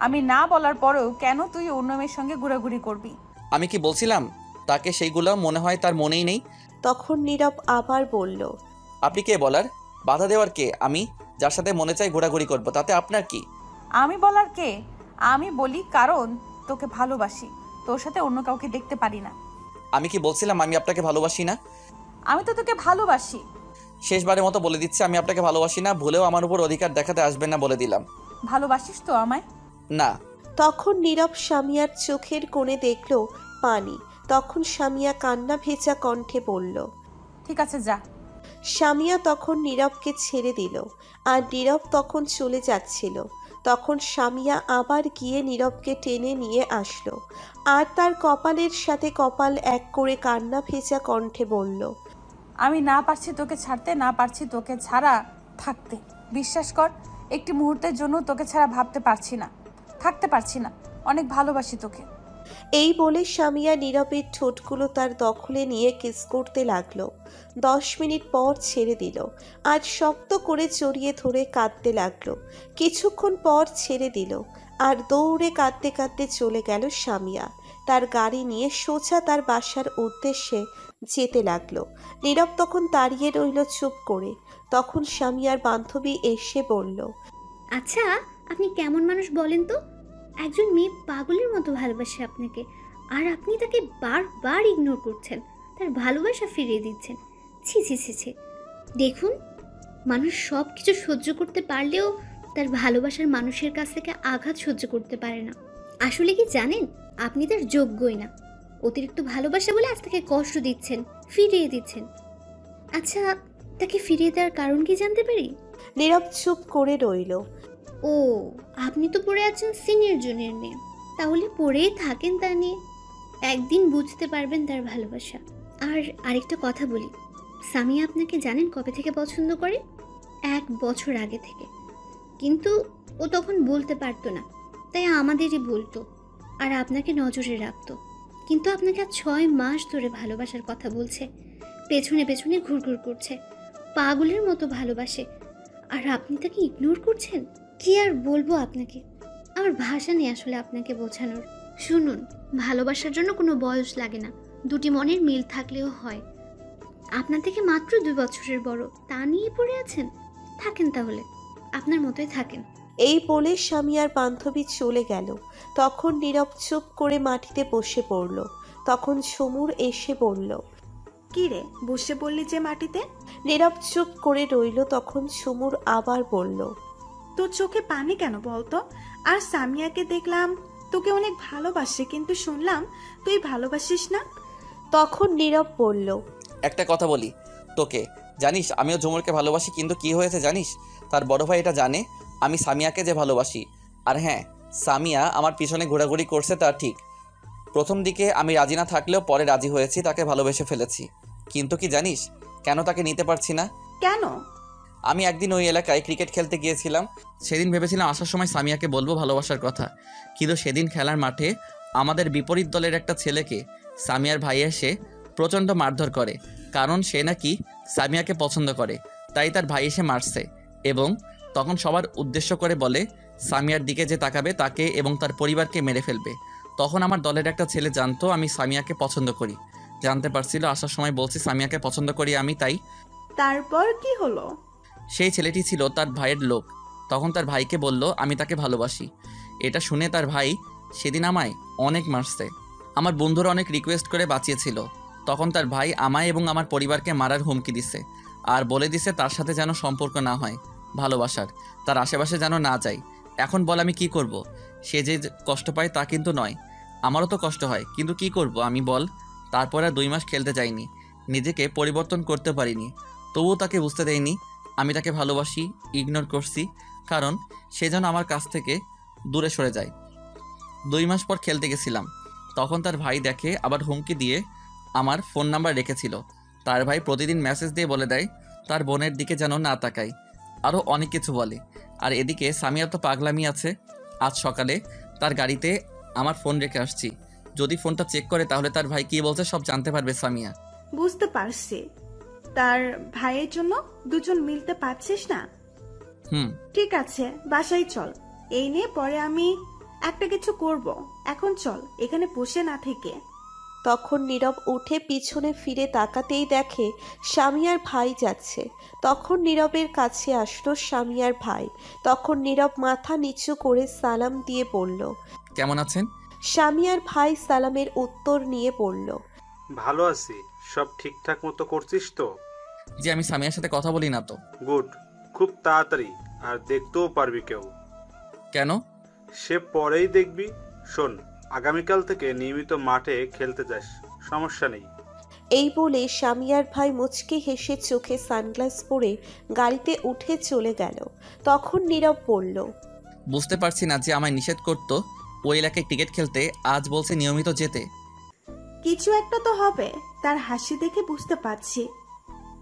আমি না বলার পরেও কেন তুই অন্য মেয়ের সঙ্গে ঘোরাঘুরি করবি? আমি কি বলছিলাম তাকে সেইগুলো মনে হয় তার মনেই নেই। তখন নীরব আবার বলল, আপনি কে বলার, বাধা দেওয়ার কে? আমি যার সাথে মনে চাই ঘোরাঘুরি করবো, তাতে আপনার কি? আমি বলার কে? আমি বলি কারণ তোকে ভালোবাসি, তোর সাথে অন্য কাউকে দেখতে পারি না। আমি কি বলছিলাম আমি আপনাকে ভালোবাসি না? আমি তো তোকে ভালোবাসি। শেষবারের মতো বলে দিচ্ছি, আমি আপনাকে ভালোবাসি না। ভুলেও আমার উপর অধিকার দেখাতে আসবেন না, বলে দিলাম। ভালোবাসিস তো আমায়? না। তখন নীরব সামিয়ার চোখের কোণে দেখল পানি। তখন সামিয়া কান্না ভেজা কণ্ঠে বলল, ঠিক আছে যা। সামিয়া তখন নীরবকে ছেড়ে দিল, আর নীরব তখন চলে যাচ্ছিল। তখন সামিয়া আবার গিয়ে নীরবকে টেনে নিয়ে আসলো, আর তার কপালের সাথে কপাল এক করে কান্না ভেজা কণ্ঠে বলল, আমি না পারছি তোকে ছাড়তে, না পারছি তোকে ছাড়া থাকতে। বিশ্বাস কর, একটি মুহূর্তের জন্য তোকে ছাড়া ভাবতে পারছি না, থাকতে পারছি না। অনেক ভালোবাসি তোকে। এই বলে সামিয়া নীরবের ঠোঁটগুলো তার দখলে নিয়ে কিস করতে লাগলো। 10 মিনিট পর ছেড়ে দিল, আর শক্ত করে জড়িয়ে ধরে কাঁদতে লাগলো। কিছুক্ষণ পর ছেড়ে দিল, আর দৌড়ে কাঁদতে কাঁদতে চলে গেল সামিয়া। তার গাড়ি নিয়ে সোজা তার বাসার উদ্দেশ্যে যেতে লাগলো। নীরব তখন দাঁড়িয়ে রইল চুপ করে। তখন সামিয়ার বান্ধবী এসে বলল, আচ্ছা, আপনি কেমন মানুষ বলেন তো? একজন মেয়ে পাগলের মতো ভালোবাসে আপনাকে, আর আপনি তাকে বারবার ইগনোর করছেন, তার ভালোবাসা ফিরিয়ে দিচ্ছেন। ছি ছি ছি ছি। দেখুন, মানুষ সব কিছু সহ্য করতে পারলেও তার ভালোবাসার মানুষের কাছ থেকে আঘাত সহ্য করতে পারে না। আসলে কি জানেন, আপনি তার যোগ্যই না। অতিরিক্ত ভালোবাসা বলে আজ তাকে কষ্ট দিচ্ছেন, ফিরিয়ে দিচ্ছেন। আচ্ছা, তাকে ফিরিয়ে দেওয়ার কারণ কি জানতে পারি? নীরব চুপ করে রইল। ও, আপনি তো পড়ে আছেন সিনিয়র জুনিয়র নিয়ে, তাহলে পড়েই থাকেন তা নিয়ে। একদিন বুঝতে পারবেন তার ভালোবাসা। আর আরেকটা কথা বলি, সামিয়া আপনাকে জানেন কবে থেকে পছন্দ করে? 1 বছর আগে থেকে। কিন্তু ও তখন বলতে পারতো না, তাই আমাদেরই বলতো, আর আপনাকে নজরে রাখতো। কিন্তু আপনাকে আজ 6 মাস ধরে ভালোবাসার কথা বলছে, পেছনে পেছনে ঘুরঘুর করছে, পাগলের মতো ভালোবাসে, আর আপনি তাকে ইগনোর করছেন। কি আর বলবো আপনাকে, আমার ভাষা নেই আসলে আপনাকে বোঝানোর। শুনুন, ভালোবাসার জন্য কোনো বয়স লাগে না, দুটি মনের মিল থাকলেও হয়। আপনার থেকে মাত্র 2 বছরের বড়, তা নিয়ে পড়ে আছেন? থাকেন তাহলে, আপনার মতোই থাকেন। এই বলে সামিয়ার বান্ধবী চলে গেল। তখন নীরব চুপ করে মাটিতে বসে পড়ল। তখন ঝুমুর এসে বলল, কি রে, বসে পড়লি যে মাটিতে? নীরব চুপ করে রইল। তখন ঝুমুর আবার বলল, তোর চোখে পানি কেন বলতো? আর সামিয়াকে দেখলাম তোকে অনেক ভালোবাসে, কিন্তু শুনলাম তুই ভালোবাসিস না। তখন নীরব বলল, একটা কথা বলি তোকে, জানিস আমিও ঝুমুরকে ভালোবাসি, কিন্তু কি হয়েছে জানিস? তার বড় ভাই এটা জানে আমি সামিয়াকে যে ভালোবাসি। আর হ্যাঁ, সামিয়া আমার পিছনে ঘোরাঘুরি করছে তা ঠিক। প্রথম দিকে আমি রাজি না থাকলেও পরে রাজি হয়েছি, তাকে ভালোবেসে ফেলেছি। কিন্তু কি জানিস কেন তাকে নিতে পারছি না? কেন? আমি একদিন ওই এলাকায় ক্রিকেট খেলতে গিয়েছিলাম। সেদিন ভেবেছিলাম আসার সময় সামিয়াকে বলবো ভালোবাসার কথা, কিন্তু সেদিন খেলার মাঠে আমাদের বিপরীত দলের একটা ছেলেকে সামিয়ার ভাই এসে প্রচণ্ড মারধর করে, কারণ সে নাকি সামিয়াকে পছন্দ করে, তাই তার ভাই এসে মারছে এবং তখন সবার উদ্দেশ্য করে বলে সামিয়ার দিকে যে তাকাবে তাকে এবং তার পরিবারকে মেরে ফেলবে। তখন আমার দলের একটা ছেলে জানতো আমি সামিয়াকে পছন্দ করি, জানতে পারছিল আসার সময় বলছি সামিয়াকে পছন্দ করি আমি, তাই। তারপর কি হলো? সেই ছেলেটি ছিল তার ভাইয়ের লোক। তখন তার ভাইকে বলল আমি তাকে ভালোবাসি। এটা শুনে তার ভাই সেদিন আমায় অনেক মারছে। আমার বন্ধুরা অনেক রিকোয়েস্ট করে বাঁচিয়েছিল। তখন তার ভাই আমায় এবং আমার পরিবারকে মারার হুমকি দিছে, আর বলে দিছে তার সাথে যেন সম্পর্ক না হয় ভালোবাসার, তার আশেপাশে যেন না যাই। এখন বল আমি কি করব? সে যে কষ্ট পায় তা কিন্তু নয়, আমারও তো কষ্ট হয়, কিন্তু কি করব আমি বল? তারপর আর 2 মাস খেলতে যাইনি, নিজেকে পরিবর্তন করতে পারিনি, তবুও তাকে বুঝতে দেয়নি আমি তাকে ভালোবাসি, ইগনোর করছি, কারণ সে যেন আমার কাছ থেকে দূরে সরে যায়। 2 মাস পর খেলতে গেছিলাম, তখন তার ভাই দেখে আবার হুমকি দিয়ে আমার ফোন নাম্বার রেখেছিল। তার ভাই প্রতিদিন মেসেজ দিয়ে বলে দেয় তার বোনের দিকে যেন না তাকাই, আরও অনেক কিছু বলে। আর এদিকে সামিয়ার তো পাগলামি আছে। আজ সকালে তার গাড়িতে আমার ফোন রেখে আসছি, যদি ফোনটা চেক করে তাহলে তার ভাই কী বলছে সব জানতে পারবে সামিয়া। বুঝতে পারছি, তার ভাইয়ের জন্য দুজন মিলতে পারছিস না। ঠিক আছে, বাসায় চল, এই নিয়ে পরে আমি একটা কিছু করব। এখন চল, এখানে বসে না থেকে। তখন নীরব উঠে পিছনে ফিরে তাকাতেই দেখে সামিয়ার ভাই যাচ্ছে। তখন নীরবের কাছে আসলো সামিয়ার ভাই। তখন নীরব মাথা নিচু করে সালাম দিয়ে বলল, কেমন আছেন? সামিয়ার ভাই সালামের উত্তর নিয়ে বলল, ভালো আছি। সব ঠিকঠাক মতো করছিস তো? যে আমি সামিয়ার সাথে কথা বলি না তো। গুড, খুব তাড়াতাড়ি, আর দেখতেও পারবি কেউ। কেন? সে পরেই দেখবি। শোন, আগামীকাল থেকে নিয়মিত মাঠে খেলতে যাস, সমস্যা নেই। এই বলে সামিয়ার ভাই মুচকি হেসে চোখে সানগ্লাস পরে গাড়িতে উঠে চলে গেল। তখন নীরব বলল, বুঝতে পারছি না যে আমায় নিষেধ করতো ওই এলাকায় ক্রিকেট খেলতে, আজ বলছে নিয়মিত যেতে। কিছু একটা তো হবে, তার হাসি দেখে বুঝতে পারছি।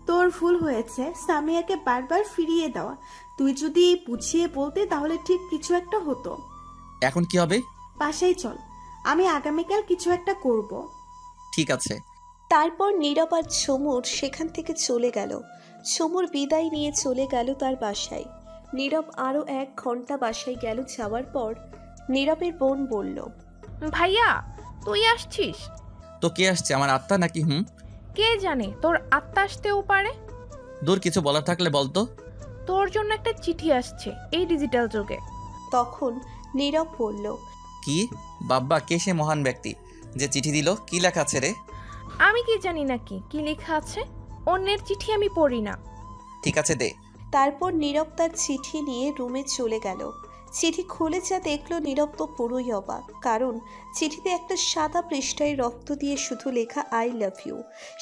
তোর ভুল হয়েছে সামিয়াকে বারবার ফিরিয়ে দেওয়া। তুই যদি বুঝিয়ে বলতে তাহলে ঠিক কিছু একটা হতো। এখন কি হবে? বাসায় চল, আমি আগামীকাল কিছু একটা করব। ঠিক আছে। তারপর নীরব আর ঝুমুর সেখান থেকে চলে গেল। ঝুমুর বিদায় নিয়ে চলে গেল তার বাসায়। নীরব আরো 1 ঘন্টা বাসায় গেল। যাওয়ার পর নীরবের বোন বলল, ভাইয়া তুই আসছিস? তো কে আসছে, আমার আত্মা নাকি? কে জানে, তোর আত্মা আসতেও পারে। দূর, কিছু বলার থাকলে বলতো। তোর জন্য একটা চিঠি আসছে এই ডিজিটাল যুগে। তখন নীরব বলল, কি? বাব্বা, কে সে মহান ব্যক্তি যে চিঠি দিল? কি লেখা আছে রে? আমি কি জানি নাকি কি লেখা আছে? অন্যের চিঠি আমি পড়ি না। ঠিক আছে, দে। তারপর নীরব তার চিঠি নিয়ে রুমে চলে গেল। চিঠি খুলে যা দেখলো, নীরব তো পুরোই অবাক। কারণ চিঠিতে একটা সাদা পৃষ্ঠায় রক্ত দিয়ে শুধু লেখা আই লাভ ইউ।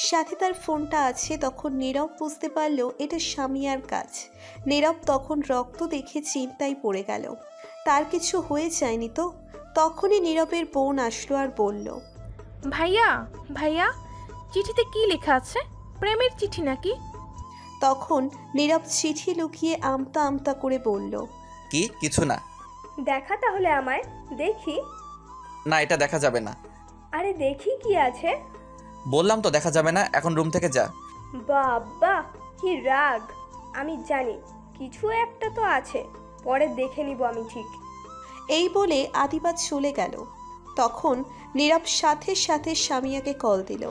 সাথে তার ফোনটা আছে। তখন নীরব বুঝতে পারলো এটা সামিয়ার কাজ। নীরব তখন রক্ত দেখে চিন্তায় পড়ে গেল, তার কিছু হয়ে যায়নি তো? তখনই নীরবের বোন আসলো আর বলল, ভাইয়া ভাইয়া চিঠিতে কি লেখা আছে? প্রেমের চিঠি নাকি? তখন নীরব চিঠি লুকিয়ে আমতা আমতা করে বলল, কি? কিছু না। দেখা তাহলে আমায়, দেখি। না, এটা দেখা যাবে না। আরে দেখি কি আছে। বললাম তো দেখা যাবে না, এখন রুম থেকে যা। বাবা কি রাগ! আমি জানি কিছু একটা তো আছে, পরে দেখে নিব আমি ঠিক। এই বলে আদিবা চলে গেল। তখন নীরব সাথে সাথে সামিয়াকে কল দিল,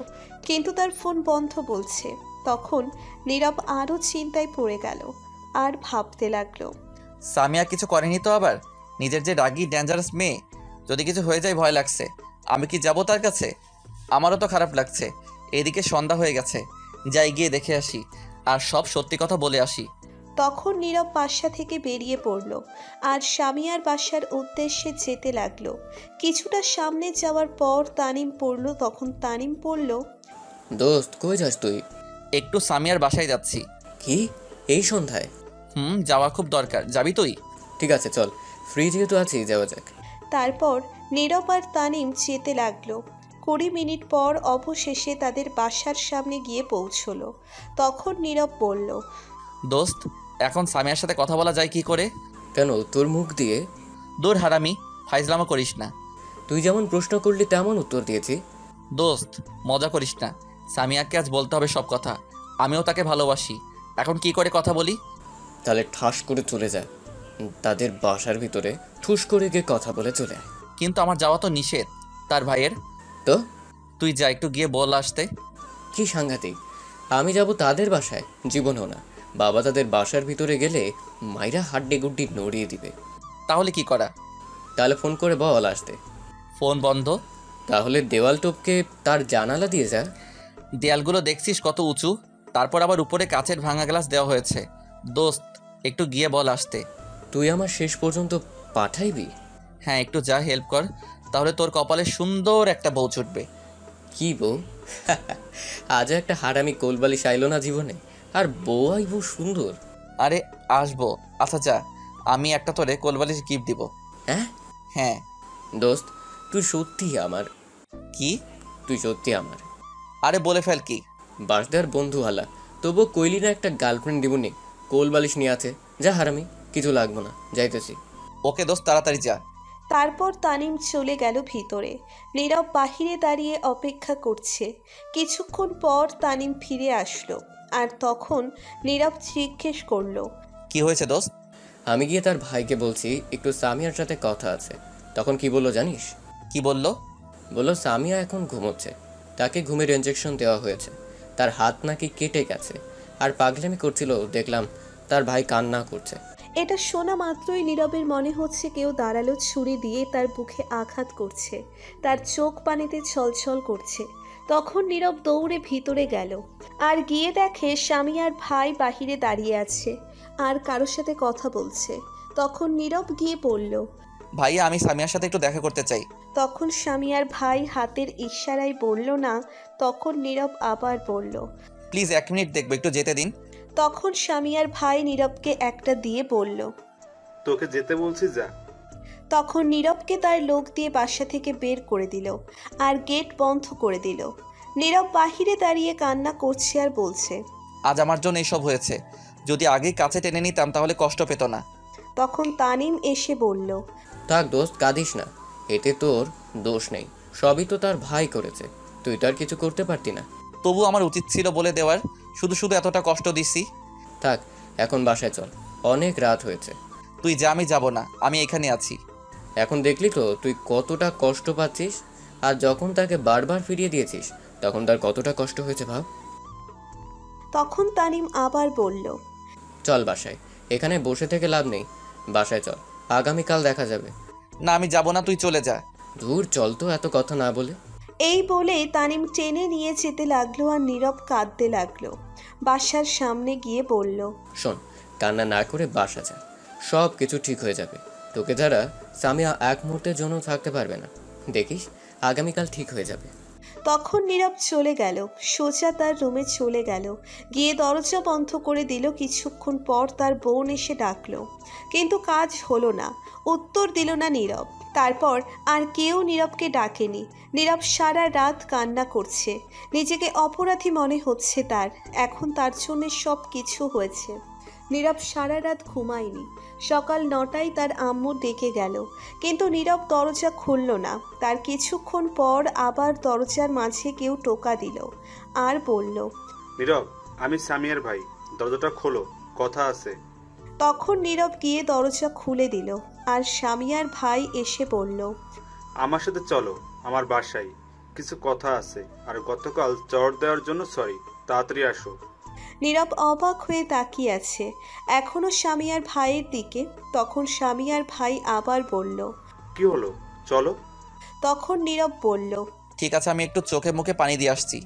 কিন্তু তার ফোন বন্ধ বলছে। তখন নীরব আরও চিন্তায় পড়ে গেল আর ভাবতে লাগলো, সামিয়া কিছু করেনি তো আবার? নিজের যে রাগী ডেঞ্জারাস মেয়ে, যদি কিছু হয়ে যায় ভয় লাগছে। আমি কি যাব তার কাছে? আমারও তো খারাপ লাগছে। এদিকে সন্ধ্যা হয়ে গেছে, যাই গিয়ে দেখে আসি আর সব সত্যি কথা বলে আসি। তখন নীরব বাসা থেকে বেরিয়ে পড়ল আর সামিয়ার বাসার উদ্দেশ্যে যেতে লাগলো। কিছুটা সামনে যাওয়ার পর তানিম পড়ল। তখন তানিম পড়ল, দোস্ত কই যাস তুই? একটু সামিয়ার বাসায় যাচ্ছি। কি এই সন্ধ্যায়? যাওয়া খুব দরকার। যাবি তুই? ঠিক আছে চল, ফ্রি যেহেতু আছি যাওয়া যাক। তারপর নীরব আর তানিম যেতে লাগলো। 20 মিনিট পর অবশেষে তাদের বাসার সামনে গিয়ে পৌঁছলো। তখন নীরব বলল, দোস্ত, এখন সামিয়ার সাথে কথা বলা যায় কি করে? কেন, তোর মুখ দিয়ে? দূর হারামি, ফাইজলামো করিস না। তুই যেমন প্রশ্ন করলি তেমন উত্তর দিয়েছি। দোস্ত মজা করিস না, সামিয়াকে আজ বলতে হবে সব কথা। আমিও তাকে ভালোবাসি। এখন কি করে কথা বলি? তাহলে ঠাস করে চলে যায় তাদের বাসার ভিতরে, ঠুস করে গিয়ে কথা বলে চলে আয়। কিন্তু আমার যাওয়া তো নিষেধ তার ভাইয়ের। তো তুই যা, একটু গিয়ে বল আসতে। কি সাংঘাতিক! আমি যাব তাদের বাসায়? জীবনেও না। বাবা তাদের বাসার ভিতরে গেলে মাইরা হাড্ডি গুড্ডি নড়িয়ে দিবে। তাহলে কি করা? তাহলে ফোন করে বল আসতে। ফোন বন্ধ? তাহলে দেওয়াল টপকে তার জানালা দিয়ে যা। দেয়ালগুলো দেখছিস কত উঁচু, তারপর আবার উপরে কাচের ভাঙা গ্লাস দেওয়া হয়েছে। দোস্ত একটু গিয়ে বল আসতে। তুই আমার শেষ পর্যন্ত পাঠাইবি? হ্যাঁ, একটু যা, হেল্প কর, তাহলে তোর কপালে সুন্দর একটা বউ ছুটবে। কি বউ? আজ একটা হারামি কোলবালিশ আইলো না জীবনে, আর বউ আইব সুন্দর? আরে আসবো। আচ্ছা যা, আমি একটা তোরে কোলবালিশ গিফট দিব। হ্যাঁ দোস্ত, তুই সত্যি আমার। কি? তুই সত্যি আমার। আরে বলে ফেল। কি? বাসদার বন্ধু হালা, তবু কইলি না একটা গার্লফ্রেন্ড দিবনি? কোলবালিশ নিয়ে আছে। যা হারামি, কিছু লাগবো না, যাইতেছি। ওকে দোস্ত, তাড়াতাড়ি যা। তারপর তানিম চলে গেল ভিতরে। নীরব বাহিরে দাঁড়িয়ে অপেক্ষা করছে। কিছুক্ষণ পর তানিম ফিরে আসলো আর তখন নীরব জিজ্ঞেস করলো, কি হয়েছে দোস্ত? আমি গিয়ে তার ভাইকে বলছি একটু সামিয়ার সাথে কথা আছে। তখন কি বললো জানিস? কি বললো? বললো সামিয়া এখন ঘুমোচ্ছে, তাকে ঘুমের ইনজেকশন দেওয়া হয়েছে, তার হাত নাকি কেটে গেছে, আর পাগলামি করছিল। দেখলাম তার ভাই কান্না করছে। এটা শোনা মাত্রই নীরবের মনে হচ্ছে কেউ দাঁড়ালো ছুরি দিয়ে তার বুকে আঘাত করছে। তার চোখ পানিতে ছলছল করছে। তখন নীরব দৌড়ে ভিতরে গেল আর গিয়ে দেখে সামিয়ার ভাই বাহিরে দাঁড়িয়ে আছে আর কারোর সাথে কথা বলছে। তখন নীরব গিয়ে বলল, ভাইয়া, আমি সামিয়ার সাথে একটু দেখা করতে চাই। তখন সামিয়ার ভাই হাতের ইশারায় বলল না, তখন নীরব আবার বলল, প্লিজ 1 মিনিট দেখবো, একটু যেতে দিন। তখন সামিয়ার ভাই নীরবকে একটা দিয়ে বলল, তোকে যেতে বলছি যা। তখন নীরবকে তার লোক দিয়ে বাসা থেকে বের করে দিল আর গেট বন্ধ করে দিল। নীরব বাহিরে দাঁড়িয়ে কান্না করছে আর বলছে, আজ আমার জন্য এসব হয়েছে, যদি আগেই কাছে টেনে নিতাম তাহলে কষ্ট পেত না। তখন তানিম এসে বলল, থাক দোস্ত, কাঁদিস না, এতে তোর দোষ নেই, সবই তো তার ভাই করেছে, তুই তো আর কিছু করতে পারতি না। তবু আমার উচিত ছিল বলে দেওয়ার, শুধু শুধু এতটা কষ্ট দিছি। থাক, এখন বাসায় চল, অনেক রাত হয়েছে। তুই যা, আমি যাব না, আমি এখানে আছি। এখন দেখলি তো তুই কতটা কষ্ট পাচ্ছিস, আর যখন তাকে বারবার ফিরিয়ে দিয়েছিস তখন তার কতটা কষ্ট হয়েছে ভাব। তখন তানিম আবার বলল, চল বাসায়, এখানে বসে থেকে লাভ নেই, বাসায় চল, আগামীকাল দেখা যাবে। না, আমি যাব না, তুই চলে যা। দূর চল তো, এত কথা না বলে। এই বলে তানিম টেনে নিয়ে যেতে লাগলো আর নীরব কাঁদতে লাগলো। বাসার সামনে গিয়ে বলল, শোন, কান্না না করে বাসা যা, সব কিছু ঠিক হয়ে যাবে। তোকে যারা সামিয়া এক মুহূর্তের জন্য থাকতে পারবে না, দেখিস আগামীকাল ঠিক হয়ে যাবে। তখন নীরব চলে গেল, সোজা তার রুমে চলে গেল, গিয়ে দরজা বন্ধ করে দিল। কিছুক্ষণ পর তার বোন এসে ডাকলো, কিন্তু কাজ হলো না, উত্তর দিল না নীরব। তারপর আর কেউ নীরবকে ডাকেনি। নীরব সারা রাত কান্না করছে, নিজেকে অপরাধী মনে হচ্ছে তার, এখন তার জন্য সব কিছু হয়েছে। নীরব সারা রাত ঘুমায়নি। সকাল 9টায় তার আম্মু ডেকে গেল, কিন্তু নীরব দরজা খুলল না। তার কিছুক্ষণ পর আবার দরজার মাঝে কেউ টোকা দিল আর বলল, নীরব, আমি সামিয়ার ভাই, দরজাটা খোলো, কথা আছে। তখন নীরব গিয়ে দরজা খুলে দিল আর সামিয়ার ভাই এসে বলল, আমার সাথে চলো আমার বাসায়, কিছু কথা আছে, আর গতকাল চড় দেওয়ার জন্য সরি, তাড়াতাড়ি আসো। নীরব অবাক হয়ে তাকিয়ে আছে এখনো সামিয়ার ভাইয়ের দিকে। তখন সামিয়ার ভাই আবার বলল, কি হলো, চলো। তখন নীরব বলল, ঠিক আছে, আমি একটু চোখে মুখে পানি দিয়ে আসছি।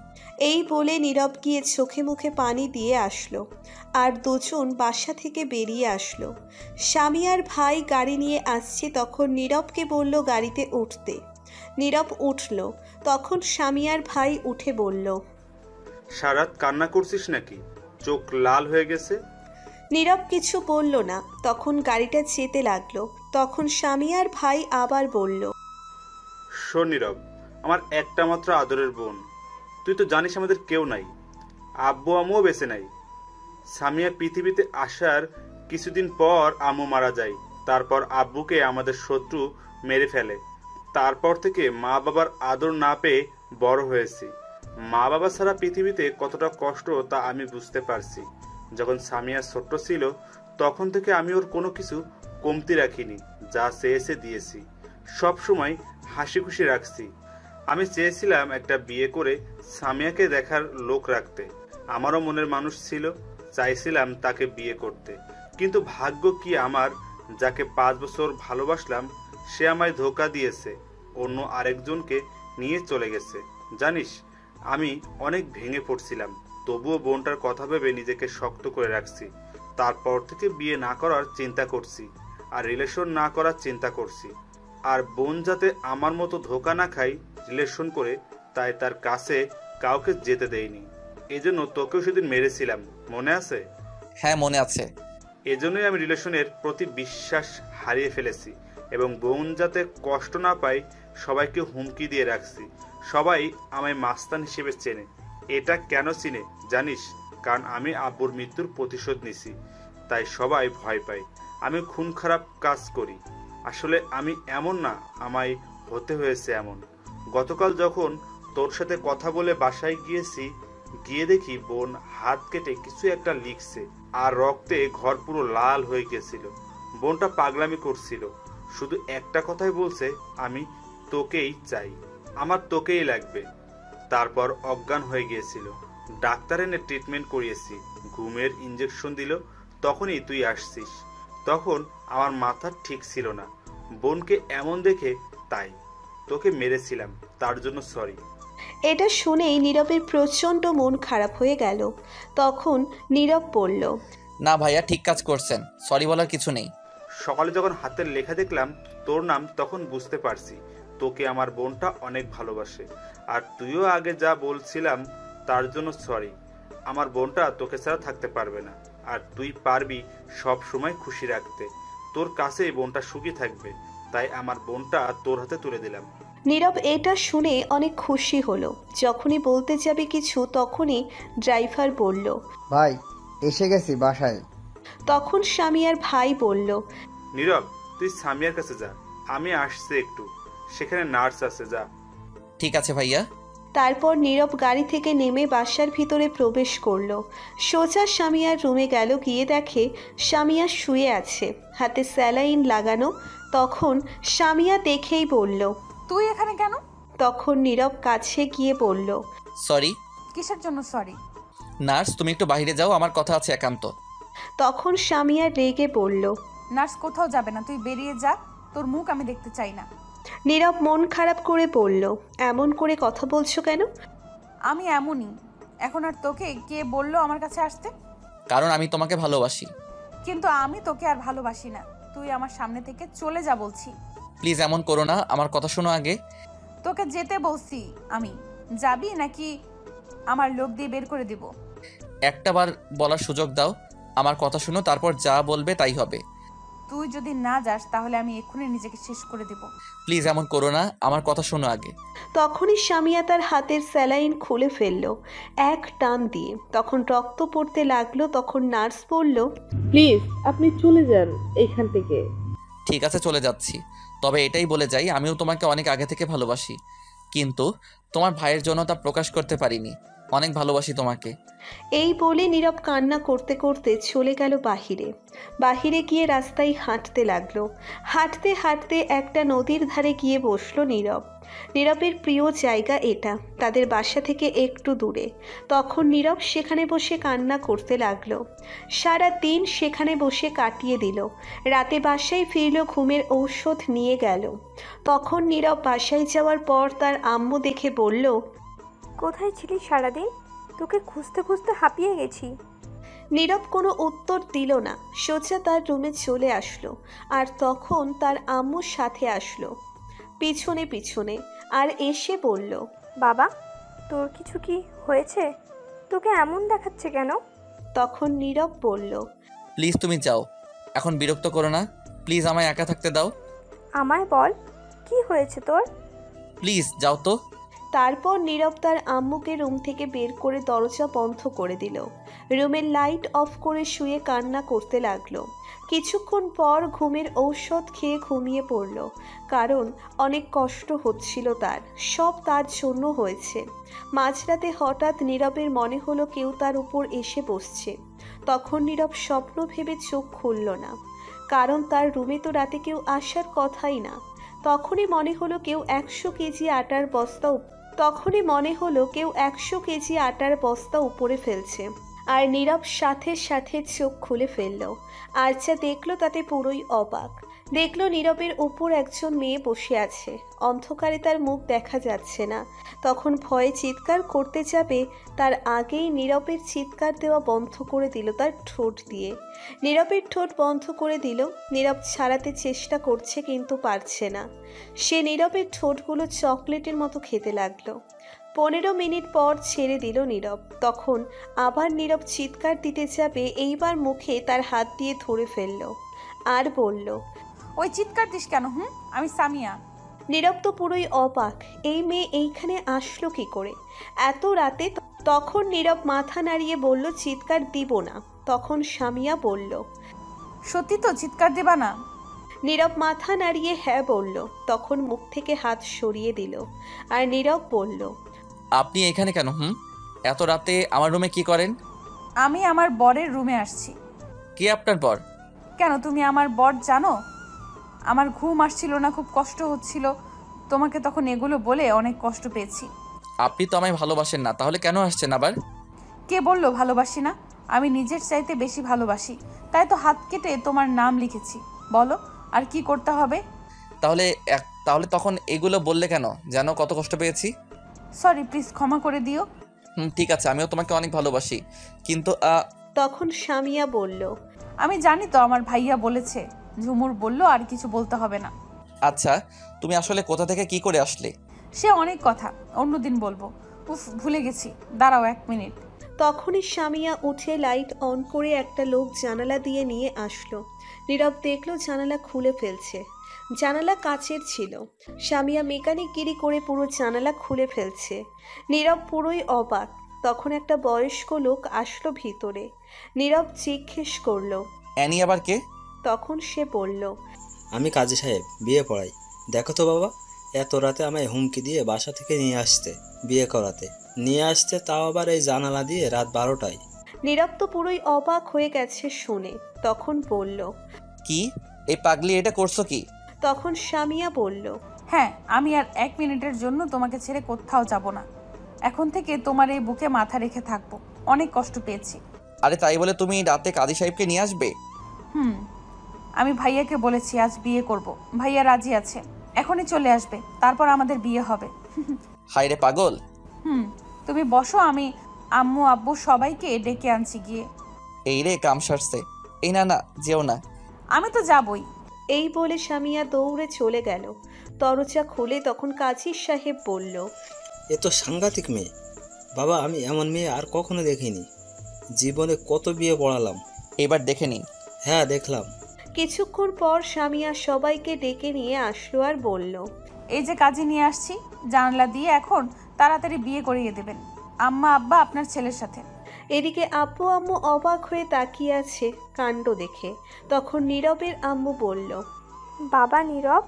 এই বলে নীরব গিয়ে চোখে মুখে পানি দিয়ে আসলো আর দুজন বাসা থেকে বেরিয়ে আসলো। সামিয়ার ভাই গাড়ি নিয়ে আসছে, তখন নীরবকে বলল গাড়িতে উঠতে। নীরব উঠল। তখন সামিয়ার ভাই উঠে বলল, সারাত কান্না করছিস নাকি, চোখ লাল হয়ে গেছে। নীরব কিছু বলল না। তখন গাড়িটা যেতে লাগলো। তখন সামিয়ার ভাই আবার বলল, শোন নীরব, আমার একটা মাত্র আদরের বোন, তুই তো জানিস আমাদের কেউ নাই, আব্বু আম্মুও বেঁচে নাই। সামিয়া পৃথিবীতে আসার কিছুদিন পর আম্মু মারা যায়, তারপর আব্বুকে আমাদের শত্রু মেরে ফেলে। তারপর থেকে মা বাবার আদর না পেয়ে বড় হয়েছি। মা বাবা ছাড়া পৃথিবীতে কতটা কষ্ট তা আমি বুঝতে পারছি। যখন সামিয়া ছোট্ট ছিল তখন থেকে আমি ওর কোনো কিছু কমতি রাখিনি, যা চেয়েছে দিয়েছি, সব সময় হাসি খুশি রাখছি। আমি চেয়েছিলাম একটা বিয়ে করে সামিয়াকে দেখার লোক রাখতে, আমারও মনের মানুষ ছিল, চাইছিলাম তাকে বিয়ে করতে। কিন্তু ভাগ্য কি আমার, যাকে 5 বছর ভালোবাসলাম সে আমায় ধোকা দিয়েছে, অন্য আরেকজনকে নিয়ে চলে গেছে। জানিস, আমি অনেক ভেঙে পড়ছিলাম, তবুও বোনটার কথা ভেবে নিজেকে শক্ত করে রাখছি। তারপর থেকে বিয়ে না করার চিন্তা করছি আর রিলেশন না করার চিন্তা করছি। আর বোন যাতে আমার মতো ধোকা না খাই রিলেশন করে, তাই তার কাছে কাউকে যেতে দেয়নি। এজন্য তোকেও সেদিন মেরেছিলাম, মনে আছে? হ্যাঁ, মনে আছে। এজন্যই আমি রিলেশনের প্রতি বিশ্বাস হারিয়ে ফেলেছি এবং বোন যাতে কষ্ট না পায় সবাইকে হুমকি দিয়ে রাখছি। সবাই আমায় মাস্তান হিসেবে চেনে। এটা কেন চিনে জানিস? কারণ আমি আব্বুর মৃত্যুর প্রতিশোধ নিছি, তাই সবাই ভয় পায়। আমি খুন খারাপ কাজ করি, আসলে আমি এমন না, আমায় হতে হয়েছে এমন। গতকাল যখন তোর সাথে কথা বলে বাসায় গিয়েছি, গিয়ে দেখি বোন হাত কেটে কিছু একটা লিখছে আর রক্তে ঘর পুরো লাল হয়ে গেছিল। বোনটা পাগলামি করছিল, শুধু একটা কথাই বলছে, আমি তোকেই চাই, আমার তোকেই লাগবে। তারপর অজ্ঞান হয়ে গিয়েছিল। ডাক্তার এনে ট্রিটমেন্ট করিয়েছি, ঘুমের ইঞ্জেকশন দিল, তখনই তুই আসছিস। তখন আমার মাথা ঠিক ছিল না, বোনকে এমন দেখে, তাই তোকে মেরেছিলাম, তার জন্য সরি। এটা শুনেই নীরবের প্রচণ্ড মন খারাপ হয়ে গেল। তখন নীরব বলল, না ভাইয়া, ঠিক কাজ করছেন, সরি বলার কিছু নেই। সকালে যখন হাতের লেখা দেখলাম তোর নাম, তখন বুঝতে পারছি তোকে আমার বোনটা অনেক ভালোবাসে। আর তুইও আগে যা বলছিলাম তার জন্য সরি। আমার বোনটা তোকে ছাড়া থাকতে পারবে না, আর তুই পারবি সব সময় খুশি রাখতে। তোর কাছে এই বোনটা সুখী থাকবে, তাই আমার বোনটা তোর হাতে তুলে দিলাম। নীরব এটা শুনে অনেক খুশি হলো। যখনই বলতে যাবে কিছু তখনই ড্রাইভার বলল, ভাই এসে গেছি বাসায়। তখন সামিয়ার ভাই বলল, নীরব তুই সামিয়ার কাছে যা, আমি আসছি একটু, সেখানে নার্স আছে, যা। ঠিক আছে ভাইয়া। তারপর নীরব গাড়ি থেকে নেমে বাসার ভিতরে প্রবেশ করলো। সোজা সামিয়ার রুমে গেল, গিয়ে দেখে সামিয়া শুয়ে আছে, হাতে স্যালাইন লাগানো। তখন সামিয়া দেখেই বলল, তুই এখানে কেন? তখন নীরব কাছে গিয়ে বলল, সরি। কিসের জন্য সরি? নার্স তুমি একটু বাইরে যাও, আমার কথা আছে একান্ত। তখন সামিয়া রেগে বলল, নার্স কোথাও যাবে না, তুই বেরিয়ে যা, তোর মুখ আমি দেখতে চাই না। নীরব মন খারাপ করে বলল, এমন করে কথা বলছো কেন? আমি এমনই। এখন আর তোকে কে বললো আমার কাছে আসতে? কারণ আমি তোমাকে ভালোবাসি। কিন্তু আমি তোকে আর ভালোবাসি না, তুই আমার সামনে থেকে চলে যা বলছি। প্লিজ এমন করো না, আমার কথা শোনো আগে। তোকে যেতে বলছি আমি, যাবি নাকি আমার লোক দিয়ে বের করে দিব? একটা বার বলার সুযোগ দাও, আমার কথা শোনো, তারপর যা বলবে তাই হবে। তুই যদি না যাস তাহলে আমি এক্ষুনি নিজেকে শেষ করে দিব। প্লিজ এমন করো না, আমার কথা শোনো আগে। তখনই সামিয়া তার হাতের স্যালাইন খুলে ফেলল এক টান দিয়ে। তখন রক্ত পড়তে লাগলো। তখন নার্স বলল, প্লিজ আপনি চলে যান এইখান থেকে। ঠিক আছে চলে যাচ্ছি, তবে এটাই বলে যাই আমিও তোমাকে অনেক আগে থেকে ভালোবাসি, কিন্তু তোমার ভাইয়ের জন্য তা প্রকাশ করতে পারিনি। অনেক ভালোবাসি তোমাকে। এই বলে নীরব কান্না করতে করতে চলে গেল বাহিরে। বাহিরে গিয়ে রাস্তায় হাঁটতে লাগলো। হাঁটতে হাঁটতে একটা নদীর ধারে গিয়ে বসলো নীরব। নীরবের প্রিয় জায়গা এটা, তাদের বাসা থেকে একটু দূরে। তখন নীরব সেখানে বসে কান্না করতে লাগলো। সারা দিন সেখানে বসে কাটিয়ে দিল। রাতে বাসায় ফিরল, ঘুমের ঔষধ নিয়ে গেল। তখন নীরব বাসায় যাওয়ার পর তার আম্মু দেখে বলল, কোথায় ছিলি সারাদিন? তোকে খুঁজতে খুঁজতে হাঁপিয়ে গেছি। নীরব কোনো উত্তর দিল না, সোজা তার রুমে চলে আসলো। আর তখন তার আম্মুর সাথে আসলো পিছনে পিছনে, আর এসে বলল, বাবা তোর কিছু কি হয়েছে? তোকে এমন দেখাচ্ছে কেন? তখন নীরব বলল, প্লিজ তুমি যাও, এখন বিরক্ত করো না, প্লিজ আমায় একা থাকতে দাও। আমায় বল কি হয়েছে তোর? প্লিজ যাও তো। তারপর নীরব তার আম্মুকে রুম থেকে বের করে দরজা বন্ধ করে দিল। রুমের লাইট অফ করে শুয়ে কান্না করতে লাগলো। কিছুক্ষণ পর ঘুমের ঔষধ খেয়ে ঘুমিয়ে পড়ল, কারণ অনেক কষ্ট হচ্ছিল তার, সব তার জন্য হয়েছে। মাঝরাতে হঠাৎ নীরবের মনে হলো কেউ তার উপর এসে বসছে। তখন নীরব স্বপ্ন ভেবে চোখ খুলল না, কারণ তার রুমে তো রাতে কেউ আসার কথাই না। তখনই মনে হলো কেউ 100 কেজি আটার বস্তা উপরে ফেলছে। আর নীরব সাথে সাথে চোখ খুলে ফেলল। আরচা দেখলো, তাতে পুরোই অবাক। দেখলো নীরবের উপর একজন মেয়ে বসে আছে, অন্ধকারে তার মুখ দেখা যাচ্ছে না। তখন ভয়ে চিৎকার করতে যাবে, তার আগেই নীরবের চিৎকার দেওয়া বন্ধ করে দিল তার ঠোঁট দিয়ে। নীরবের ঠোঁট বন্ধ করে দিল। নীরব ছাড়াতে চেষ্টা করছে কিন্তু পারছে না। সে নীরবের ঠোঁটগুলো চকলেটের মতো খেতে লাগলো। 15 মিনিট পর ছেড়ে দিল নীরব। তখন আবার নীরব চিৎকার দিতে যাবে, এইবার মুখে তার হাত দিয়ে ধরে ফেলল আর বলল, ওই চিৎকার দিস কেন? আমি সামিয়া। নীরব তো পুরোই অবাক, এই মেয়ে এইখানে আসলো কি করে এত রাতে? তখন নীরব মাথা নাড়িয়ে বলল, চিৎকার দিব না। তখন সামিয়া বলল, সত্যি তো চিৎকার দিবা না? নীরব মাথা নাড়িয়ে হ্যাঁ বলল। তখন মুখ থেকে হাত সরিয়ে দিল আর নীরব বলল, আপনি এখানে কেন? এত রাতে আমার রুমে কি করেন? আমি আমার বরের রুমে আসছি। কে আপনার বর? কেন তুমি আমার বর জানো? আমার ঘুম আসছিল না, খুব কষ্ট হচ্ছিল, তোমাকে তখন এগুলো বলে অনেক কষ্ট পেয়েছি। আপনি তো আমায় ভালোবাসেন না, তাহলে কেন আসছেন আবার? কে বললো ভালোবাসি না? আমি নিজের চাইতে বেশি ভালোবাসি, তাই তো হাত কেটে তোমার নাম লিখেছি। বলো আর কি করতে হবে? তাহলে তখন এগুলো বললে কেন? জানো কত কষ্ট পেয়েছি। সরি, প্লিজ ক্ষমা করে দিও। ঠিক আছে, আমিও তোমাকে অনেক ভালোবাসি, কিন্তু তখন সামিয়া বলল, আমি জানি তো, আমার ভাইয়া বলেছে, ঝুমুর বলল আর কিছু বলতে হবে না। আচ্ছা, তুমি আসলে কোথা থেকে কি করে আসলে? সে অনেক কথা, অন্যদিন বলবো। উফ, ভুলে গেছি, দাঁড়াও 1 মিনিট। তখনই সামিয়া উঠে লাইট অন করে একটা লোক জানালা দিয়ে নিয়ে আসলো। নীরব দেখলো জানালা খুলে ফেলছে। জানালা কাচের ছিল। সামিয়া মেকানিকগিরি করে পুরো জানালা খুলে ফেলছে। নীরব পুরোই অবাক। তখন একটা বয়স্ক লোক আসলো ভিতরে। নীরব জিজ্ঞেস করলো, অ্যানি আবার কে? তখন সে বলল, আমি কাজী সাহেব, বিয়ে পড়াই। দেখো তো বাবা, এত রাতে আমায় হুমকি দিয়ে বাসা থেকে নিয়ে আসতে, বিয়ে করাতে নিয়ে আসতে, তাও আবার এই জানালা দিয়ে রাত 12টায়। নীরব তো পুরোই অবাক হয়ে গেছে শুনে। তখন বলল, কি এই পাগলি এটা করছো কি? তখন সামিয়া বলল, হ্যাঁ, আমি আর 1 মিনিটের জন্য তোমাকে ছেড়ে কোথাও যাব না। এখন থেকে তোমার এই বুকে মাথা রেখে থাকবো। অনেক কষ্ট পেয়েছি। আরে তাই বলে তুমি রাতে কাজী সাহেবকে নিয়ে আসবে? আমি ভাইয়াকে বলেছি আজ বিয়ে করব। ভাইয়া রাজি আছে, এখনই চলে আসবে, তারপর আমাদের বিয়ে হবে। হায় রে পাগল। তুমি বসো, আমি আম্মু আব্বু সবাইকে ডেকে আনছি গিয়ে। এই রে কাম সারছে। এই না, যেও না। আমি তো যাবই। এই বলে সামিয়া দৌড়ে চলে গেল। দরজা খুলে তখন কাজী সাহেব বলল, এ তো সাংঘাতিক মেয়ে বাবা, আমি এমন মেয়ে আর কখনো দেখিনি। জীবনে কত বিয়ে পড়ালাম, এবার দেখে নিন। হ্যাঁ দেখলাম। কিছুক্ষণ পর সামিয়া সবাইকে ডেকে নিয়ে আসলো আর বলল, এই যে কাজী নিয়ে আসছি, জানালা দিয়ে এখন তাড়াতাড়ি বিয়ে করিয়ে দেবেন আম্মা আব্বা আপনার ছেলের সাথে। এদিকে আব্বু আম্মু অবাক হয়ে তাকিয়ে আছে কাণ্ড দেখে। তখন নীরবের আম্মু বলল, বাবা নীরব,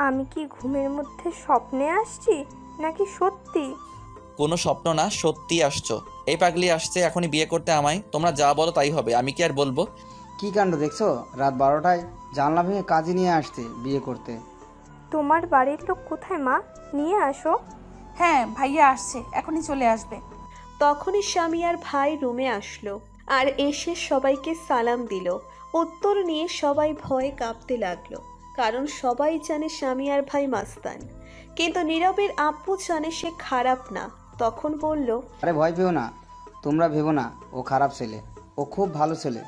আমি কি ঘুমের মধ্যে স্বপ্নে আসছি নাকি সত্যি? কোনো স্বপ্ন না, সত্যি আসছো। এই পাগলি আসছে এখনই বিয়ে করতে আমায়। তোমরা যা বলো তাই হবে, আমি কি আর বলবো? কি কাণ্ড দেখছো, রাত 12টায় জানলা ভেঙে কাজী নিয়ে আসছে বিয়ে করতে। তোমার বাড়ির লোক কোথায় মা? নিয়ে আসো। হ্যাঁ, ভাইয়া আসছে, এখনই চলে আসবে। তখনই সামিয়ার ভাই রুমে আসলো আর এসে সবাইকে সালাম দিল। উত্তর নিয়ে সবাই ভয়ে কাঁপতে লাগলো, কারণ সবাই জানে সামিয়ার ভাই মাস্তান। কিন্তু নীরবের আব্বু জানে সে খারাপ না। তখন বলল, আরে ভয় পেও না, তোমরা ভেবো না ও খারাপ ছেলে, ও খুব ভালো ছেলে।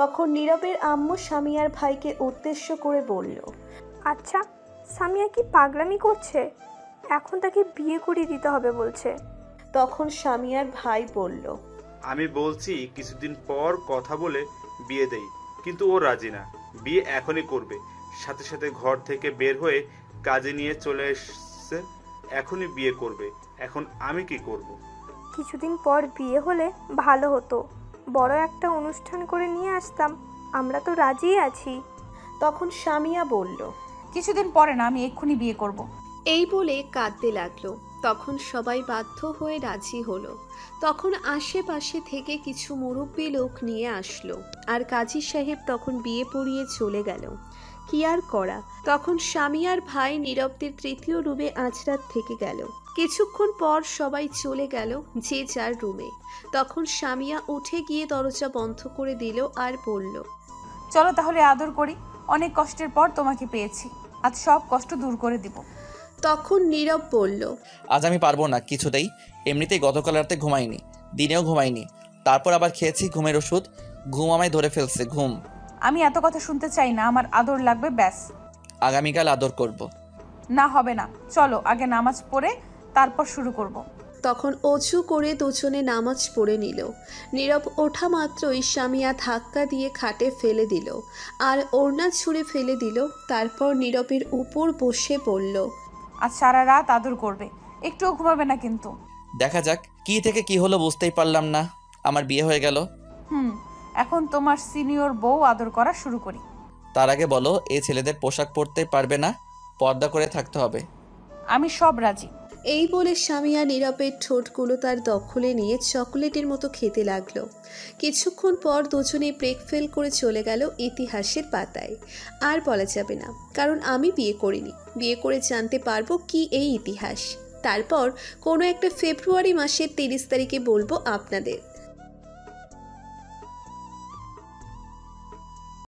তখন নীরবের আম্মু সামিয়ার ভাইকে উদ্দেশ্য করে বলল, আচ্ছা, সামিয়া কি পাগলামি করছে? এখন তাকে বিয়ে করিয়ে দিতে হবে বলছে। তখন সামিয়ার ভাই বলল, আমি বলছি কিছুদিন পর কথা বলে বিয়ে দেই, কিন্তু ও রাজি না। বিয়ে এখনই করবে। সাথে সাথে ঘর থেকে বের হয়ে কাজে নিয়ে চলে এসছে, এখনই বিয়ে করবে। এখন আমি কি করব? কিছুদিন পর বিয়ে হলে ভালো হতো, বড় একটা অনুষ্ঠান করে নিয়ে আসতাম, আমরা তো রাজি আছি। তখন সামিয়া বলল, কিছুদিন পরে না, আমি এক্ষুনি বিয়ে করব। এই বলে কাঁদতে লাগলো। তখন সবাই বাধ্য হয়ে রাজি হলো। তখন আশেপাশে থেকে কিছু মুরব্বী লোক নিয়ে আসলো আর কাজী সাহেব তখন বিয়ে পড়িয়ে চলে গেল। কি আর করা। তখন সামিয়ার ভাই নীরবদের তৃতীয় রুমে আজরাত থেকে গেল। কিছুক্ষণ পর সবাই চলে গেল যে যার রুমে। তখন সামিয়া উঠে গিয়ে দরজা বন্ধ করে দিল আর বলল, চলো তাহলে আদর করি, অনেক কষ্টের পর তোমাকে পেয়েছি, আজ সব কষ্ট দূর করে দিব। তখন নীরব বলল, আজ আমি পারবো না কিছুতেই। এমনিতেই গতকাল রাতে ঘুমাইনি, দিনেও ঘুমাইনি, তারপর আবার খেয়েছি ঘুমের ওষুধ, ঘুম আমায় ধরে ফেলছে। ঘুম। আমি এত কথা শুনতে চাই না, আমার আদর লাগবে ব্যাস। আগামীকাল আদর করব। না হবে না, চলো আগে নামাজ পড়ে তারপর শুরু করব। তখন অজু করে দুজনে নামাজ পড়ে নিল। নীরব ওঠা মাত্রই সামিয়া ধাক্কা দিয়ে খাটে ফেলে দিল আর ওড়না ছুঁড়ে ফেলে দিল। তারপর নীরবের উপর বসে পড়ল, আজ সারা রাত আদর করবে, একটুও ঘুমাবে না কিন্তু। দেখা যাক কি থেকে কি হলো, বুঝতেই পারলাম না। আমার বিয়ে হয়ে গেল। এখন তোমার সিনিয়র বউ আদর করা শুরু করি। তার আগে বলো, এই ছেলেদের পোশাক পরতে পারবে না, পর্দা করে থাকতে হবে। আমি সব রাজি। এই বলে সামিয়া নীরবের ঠোঁটগুলো তার দখলে নিয়ে চকলেটের মতো খেতে লাগলো। কিছুক্ষণ পর দুজনেই ব্রেক ফেল করে চলে গেল ইতিহাসের পাতায়। আর বলা যাবে না, কারণ আমি বিয়ে করিনি। বিয়ে করে জানতে পারবো কি এই ইতিহাস। তারপর কোনো একটা ফেব্রুয়ারি মাসের 30 তারিখে বলবো আপনাদের।